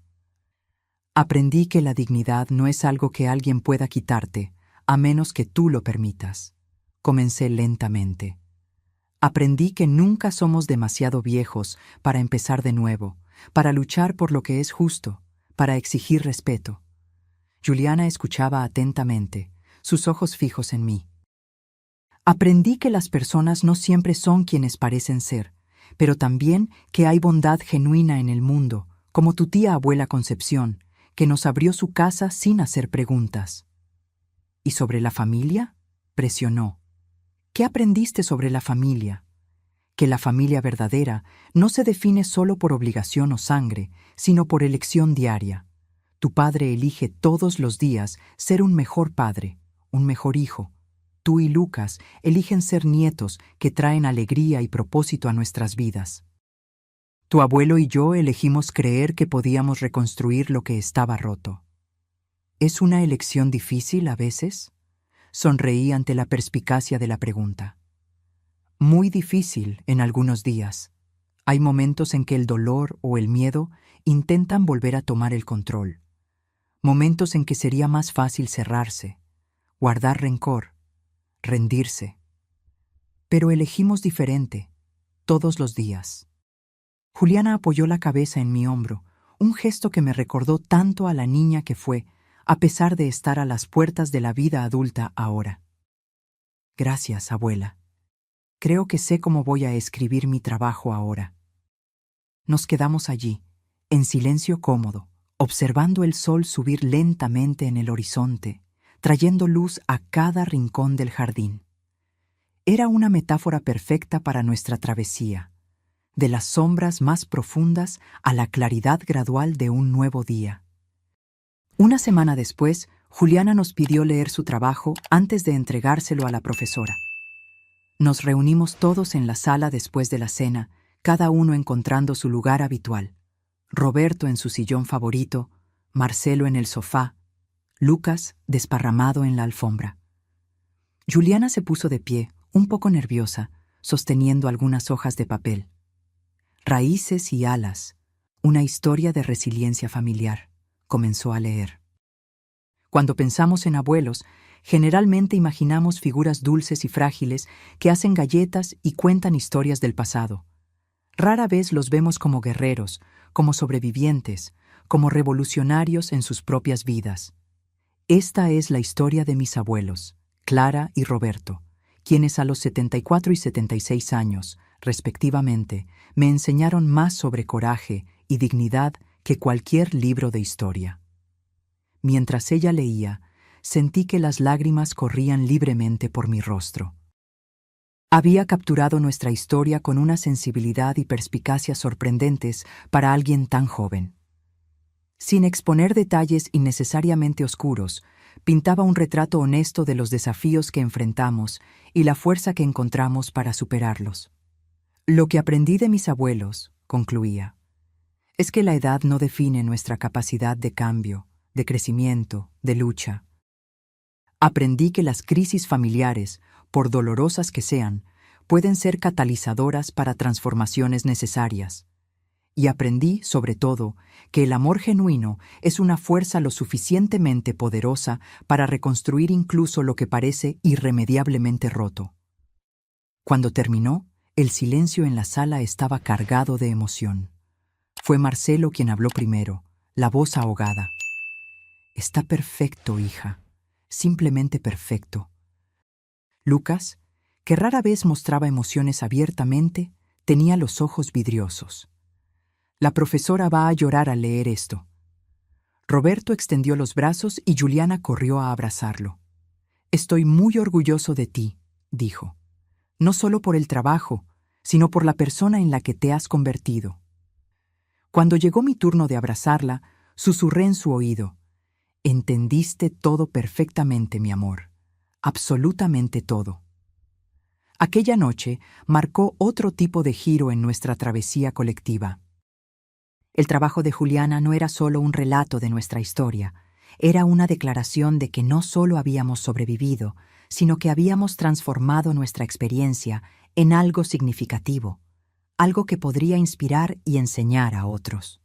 Aprendí que la dignidad no es algo que alguien pueda quitarte, a menos que tú lo permitas. Comencé lentamente. Aprendí que nunca somos demasiado viejos para empezar de nuevo, para luchar por lo que es justo, para exigir respeto. Juliana escuchaba atentamente, sus ojos fijos en mí. Aprendí que las personas no siempre son quienes parecen ser, pero también que hay bondad genuina en el mundo, como tu tía abuela Concepción, que nos abrió su casa sin hacer preguntas. ¿Y sobre la familia?, presionó. ¿Qué aprendiste sobre la familia? Que la familia verdadera no se define solo por obligación o sangre, sino por elección diaria. Tu padre elige todos los días ser un mejor padre, un mejor hijo. Tú y Lucas eligen ser nietos que traen alegría y propósito a nuestras vidas. Tu abuelo y yo elegimos creer que podíamos reconstruir lo que estaba roto. ¿Es una elección difícil a veces?». Sonreí ante la perspicacia de la pregunta. «Muy difícil en algunos días. Hay momentos en que el dolor o el miedo intentan volver a tomar el control. Momentos en que sería más fácil cerrarse, guardar rencor, rendirse. Pero elegimos diferente, todos los días». Juliana apoyó la cabeza en mi hombro, un gesto que me recordó tanto a la niña que fue, a pesar de estar a las puertas de la vida adulta ahora. «Gracias, abuela. Creo que sé cómo voy a escribir mi trabajo ahora». Nos quedamos allí, en silencio cómodo, observando el sol subir lentamente en el horizonte, trayendo luz a cada rincón del jardín. Era una metáfora perfecta para nuestra travesía, de las sombras más profundas a la claridad gradual de un nuevo día. Una semana después, Juliana nos pidió leer su trabajo antes de entregárselo a la profesora. Nos reunimos todos en la sala después de la cena, cada uno encontrando su lugar habitual. Roberto en su sillón favorito, Marcelo en el sofá, Lucas desparramado en la alfombra. Juliana se puso de pie, un poco nerviosa, sosteniendo algunas hojas de papel. «Raíces y alas, una historia de resiliencia familiar», comenzó a leer. Cuando pensamos en abuelos, generalmente imaginamos figuras dulces y frágiles que hacen galletas y cuentan historias del pasado. Rara vez los vemos como guerreros, como sobrevivientes, como revolucionarios en sus propias vidas. Esta es la historia de mis abuelos, Clara y Roberto, quienes a los 74 y 76 años, respectivamente, me enseñaron más sobre coraje y dignidad que cualquier libro de historia. Mientras ella leía, sentí que las lágrimas corrían libremente por mi rostro. Había capturado nuestra historia con una sensibilidad y perspicacia sorprendentes para alguien tan joven. Sin exponer detalles innecesariamente oscuros, pintaba un retrato honesto de los desafíos que enfrentamos y la fuerza que encontramos para superarlos. Lo que aprendí de mis abuelos, concluía, es que la edad no define nuestra capacidad de cambio, de crecimiento, de lucha. Aprendí que las crisis familiares, por dolorosas que sean, pueden ser catalizadoras para transformaciones necesarias. Y aprendí, sobre todo, que el amor genuino es una fuerza lo suficientemente poderosa para reconstruir incluso lo que parece irremediablemente roto. Cuando terminó, el silencio en la sala estaba cargado de emoción. Fue Marcelo quien habló primero, la voz ahogada. «Está perfecto, hija. Simplemente perfecto». Lucas, que rara vez mostraba emociones abiertamente, tenía los ojos vidriosos. «La profesora va a llorar al leer esto». Roberto extendió los brazos y Juliana corrió a abrazarlo. «Estoy muy orgulloso de ti», dijo. «No solo por el trabajo, sino por la persona en la que te has convertido». Cuando llegó mi turno de abrazarla, susurré en su oído: «Entendiste todo perfectamente, mi amor. Absolutamente todo». Aquella noche marcó otro tipo de giro en nuestra travesía colectiva. El trabajo de Juliana no era solo un relato de nuestra historia, era una declaración de que no solo habíamos sobrevivido, sino que habíamos transformado nuestra experiencia en algo significativo, algo que podría inspirar y enseñar a otros.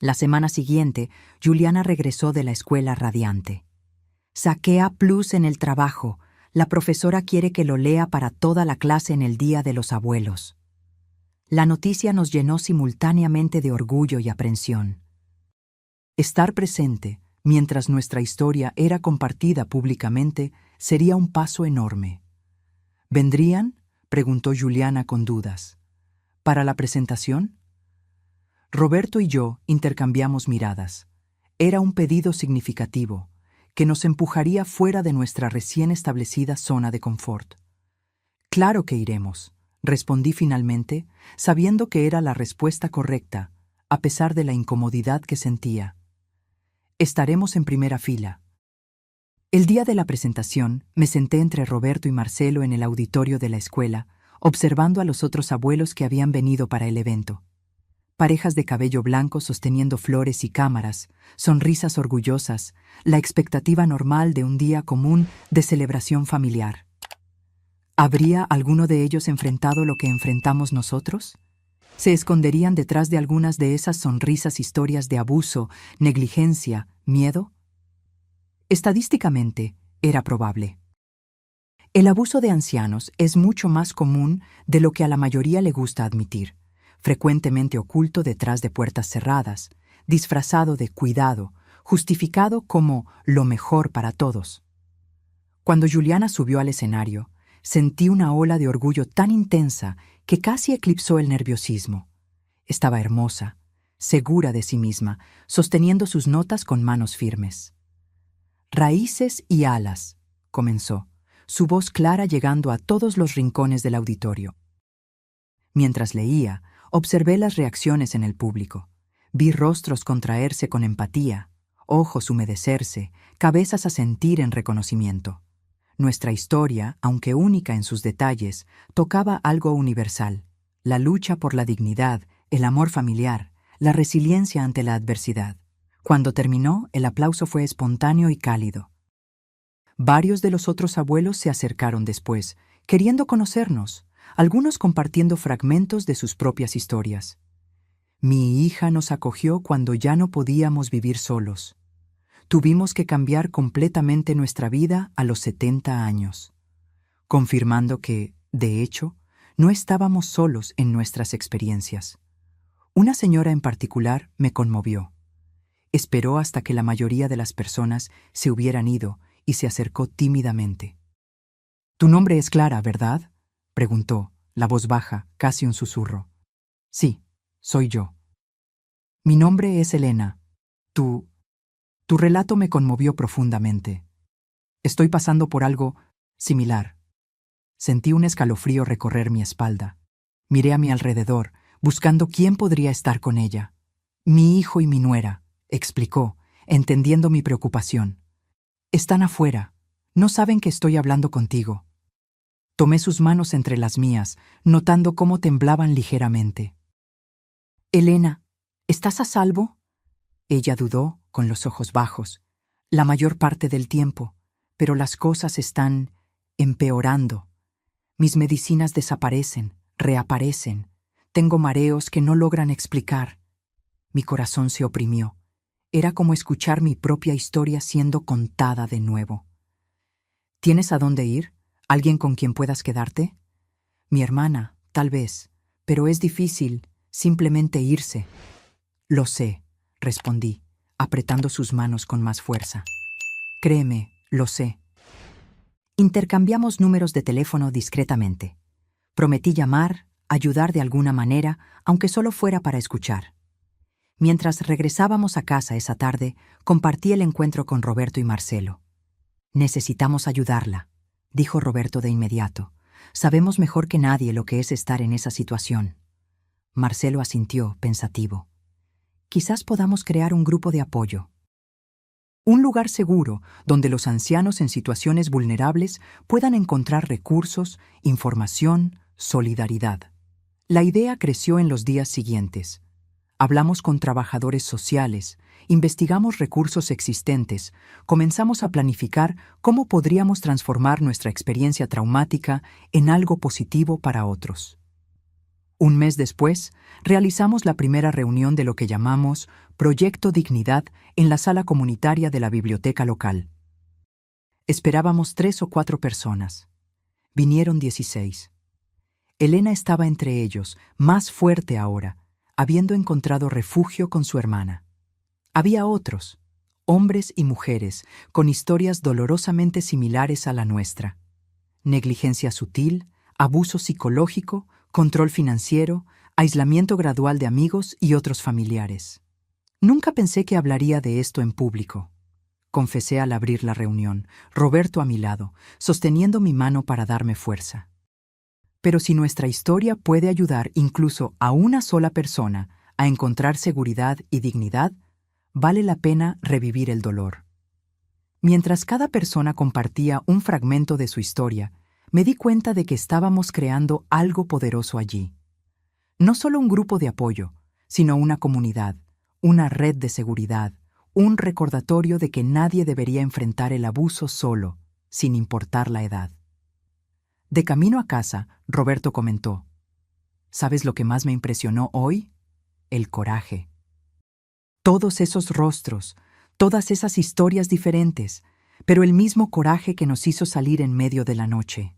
La semana siguiente, Juliana regresó de la escuela radiante. «Saqué A+ en el trabajo. La profesora quiere que lo lea para toda la clase en el Día de los Abuelos». La noticia nos llenó simultáneamente de orgullo y aprensión. Estar presente, mientras nuestra historia era compartida públicamente, sería un paso enorme. ¿Vendrían?, preguntó Juliana con dudas. ¿Para la presentación? Roberto y yo intercambiamos miradas. Era un pedido significativo, que nos empujaría fuera de nuestra recién establecida zona de confort. «Claro que iremos», respondí finalmente, sabiendo que era la respuesta correcta, a pesar de la incomodidad que sentía. «Estaremos en primera fila». El día de la presentación, me senté entre Roberto y Marcelo en el auditorio de la escuela, observando a los otros abuelos que habían venido para el evento. Parejas de cabello blanco sosteniendo flores y cámaras, sonrisas orgullosas, la expectativa normal de un día común de celebración familiar. ¿Habría alguno de ellos enfrentado lo que enfrentamos nosotros? ¿Se esconderían detrás de algunas de esas sonrisas historias de abuso, negligencia, miedo? Estadísticamente, era probable. El abuso de ancianos es mucho más común de lo que a la mayoría le gusta admitir, frecuentemente oculto detrás de puertas cerradas, disfrazado de cuidado, justificado como lo mejor para todos. Cuando Juliana subió al escenario, sentí una ola de orgullo tan intensa que casi eclipsó el nerviosismo. Estaba hermosa, segura de sí misma, sosteniendo sus notas con manos firmes. «Raíces y alas», comenzó, su voz clara llegando a todos los rincones del auditorio. Mientras leía, observé las reacciones en el público. Vi rostros contraerse con empatía, ojos humedecerse, cabezas asentir en reconocimiento. Nuestra historia, aunque única en sus detalles, tocaba algo universal: la lucha por la dignidad, el amor familiar, la resiliencia ante la adversidad. Cuando terminó, el aplauso fue espontáneo y cálido. Varios de los otros abuelos se acercaron después, queriendo conocernos, algunos compartiendo fragmentos de sus propias historias. «Mi hija nos acogió cuando ya no podíamos vivir solos. Tuvimos que cambiar completamente nuestra vida a los 70 años», confirmando que, de hecho, no estábamos solos en nuestras experiencias. Una señora en particular me conmovió. Esperó hasta que la mayoría de las personas se hubieran ido y se acercó tímidamente. «Tu nombre es Clara, ¿verdad?», preguntó, la voz baja, casi un susurro. «Sí, soy yo». «Mi nombre es Elena. Tu relato me conmovió profundamente. Estoy pasando por algo similar». Sentí un escalofrío recorrer mi espalda. Miré a mi alrededor, buscando quién podría estar con ella. «Mi hijo y mi nuera», explicó, entendiendo mi preocupación. Están afuera. No saben que estoy hablando contigo. Tomé sus manos entre las mías, notando cómo temblaban ligeramente. Elena, ¿estás a salvo? Ella dudó, con los ojos bajos, la mayor parte del tiempo, pero las cosas están empeorando. Mis medicinas desaparecen, reaparecen. Tengo mareos que no logran explicar. Mi corazón se oprimió. Era como escuchar mi propia historia siendo contada de nuevo. ¿Tienes a dónde ir? ¿Alguien con quien puedas quedarte? Mi hermana, tal vez, pero es difícil simplemente irse. Lo sé, respondí, apretando sus manos con más fuerza. Créeme, lo sé. Intercambiamos números de teléfono discretamente. Prometí llamar, ayudar de alguna manera, aunque solo fuera para escuchar. Mientras regresábamos a casa esa tarde, compartí el encuentro con Roberto y Marcelo. Necesitamos ayudarla, dijo Roberto de inmediato. Sabemos mejor que nadie lo que es estar en esa situación. Marcelo asintió, pensativo. Quizás podamos crear un grupo de apoyo. Un lugar seguro donde los ancianos en situaciones vulnerables puedan encontrar recursos, información, solidaridad. La idea creció en los días siguientes. Hablamos con trabajadores sociales, investigamos recursos existentes, comenzamos a planificar cómo podríamos transformar nuestra experiencia traumática en algo positivo para otros. Un mes después, realizamos la primera reunión de lo que llamamos Proyecto Dignidad en la sala comunitaria de la biblioteca local. Esperábamos 3 o 4 personas. Vinieron 16. Elena estaba entre ellos, más fuerte ahora, habiendo encontrado refugio con su hermana. Había otros, hombres y mujeres, con historias dolorosamente similares a la nuestra. Negligencia sutil, abuso psicológico, control financiero, aislamiento gradual de amigos y otros familiares. Nunca pensé que hablaría de esto en público. Confesé al abrir la reunión, Roberto a mi lado, sosteniendo mi mano para darme fuerza. Pero si nuestra historia puede ayudar incluso a una sola persona a encontrar seguridad y dignidad, vale la pena revivir el dolor. Mientras cada persona compartía un fragmento de su historia, me di cuenta de que estábamos creando algo poderoso allí. No solo un grupo de apoyo, sino una comunidad, una red de seguridad, un recordatorio de que nadie debería enfrentar el abuso solo, sin importar la edad. De camino a casa, Roberto comentó: ¿Sabes lo que más me impresionó hoy? El coraje. Todos esos rostros, todas esas historias diferentes, pero el mismo coraje que nos hizo salir en medio de la noche.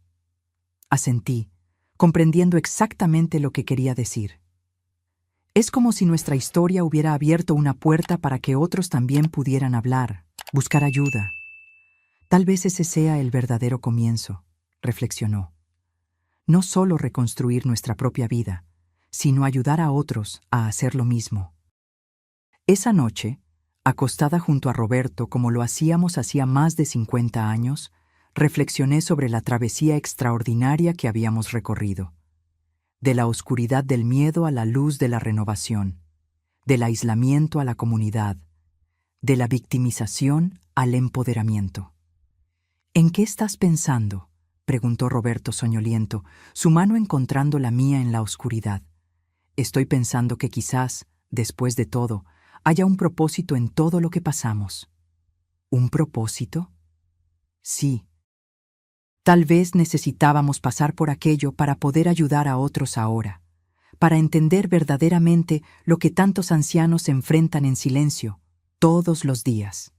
Asentí, comprendiendo exactamente lo que quería decir. Es como si nuestra historia hubiera abierto una puerta para que otros también pudieran hablar, buscar ayuda. Tal vez ese sea el verdadero comienzo, reflexionó. No solo reconstruir nuestra propia vida, sino ayudar a otros a hacer lo mismo. Esa noche, acostada junto a Roberto como lo hacíamos hacía más de 50 años, reflexioné sobre la travesía extraordinaria que habíamos recorrido. De la oscuridad del miedo a la luz de la renovación, del aislamiento a la comunidad, de la victimización al empoderamiento. ¿En qué estás pensando?, preguntó Roberto soñoliento, su mano encontrando la mía en la oscuridad. Estoy pensando que quizás, después de todo, haya un propósito en todo lo que pasamos. ¿Un propósito? Sí. Tal vez necesitábamos pasar por aquello para poder ayudar a otros ahora, para entender verdaderamente lo que tantos ancianos enfrentan en silencio, todos los días.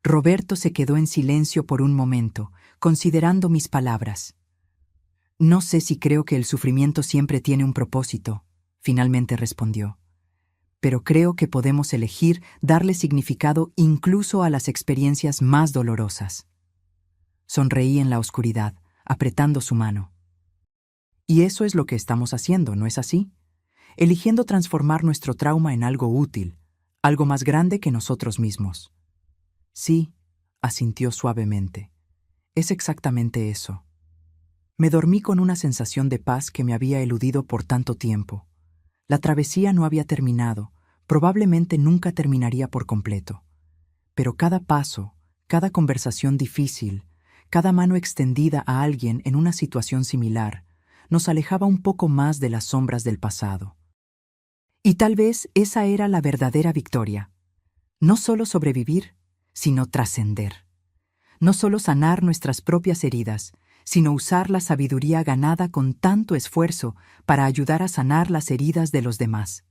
Roberto se quedó en silencio por un momento, considerando mis palabras. No sé si creo que el sufrimiento siempre tiene un propósito, finalmente respondió. Pero creo que podemos elegir darle significado incluso a las experiencias más dolorosas. Sonreí en la oscuridad, apretando su mano. Y eso es lo que estamos haciendo, ¿no es así? Eligiendo transformar nuestro trauma en algo útil, algo más grande que nosotros mismos. Sí, asintió suavemente. Es exactamente eso. Me dormí con una sensación de paz que me había eludido por tanto tiempo. La travesía no había terminado, probablemente nunca terminaría por completo. Pero cada paso, cada conversación difícil, cada mano extendida a alguien en una situación similar, nos alejaba un poco más de las sombras del pasado. Y tal vez esa era la verdadera victoria. No solo sobrevivir, sino trascender. No solo sanar nuestras propias heridas, sino usar la sabiduría ganada con tanto esfuerzo para ayudar a sanar las heridas de los demás.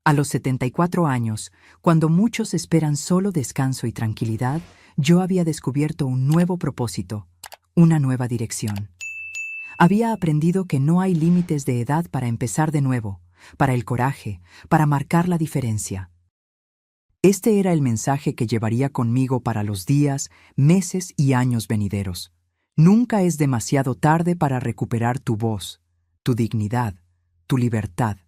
A los 74 años, cuando muchos esperan solo descanso y tranquilidad, yo había descubierto un nuevo propósito, una nueva dirección. Había aprendido que no hay límites de edad para empezar de nuevo, para el coraje, para marcar la diferencia. Este era el mensaje que llevaría conmigo para los días, meses y años venideros. Nunca es demasiado tarde para recuperar tu voz, tu dignidad, tu libertad.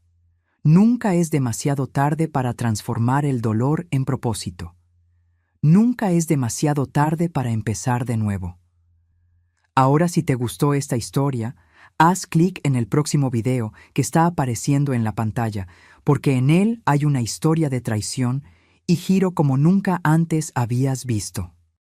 Nunca es demasiado tarde para transformar el dolor en propósito. Nunca es demasiado tarde para empezar de nuevo. Ahora, si te gustó esta historia, haz clic en el próximo video que está apareciendo en la pantalla, porque en él hay una historia de traición y giro como nunca antes habías visto.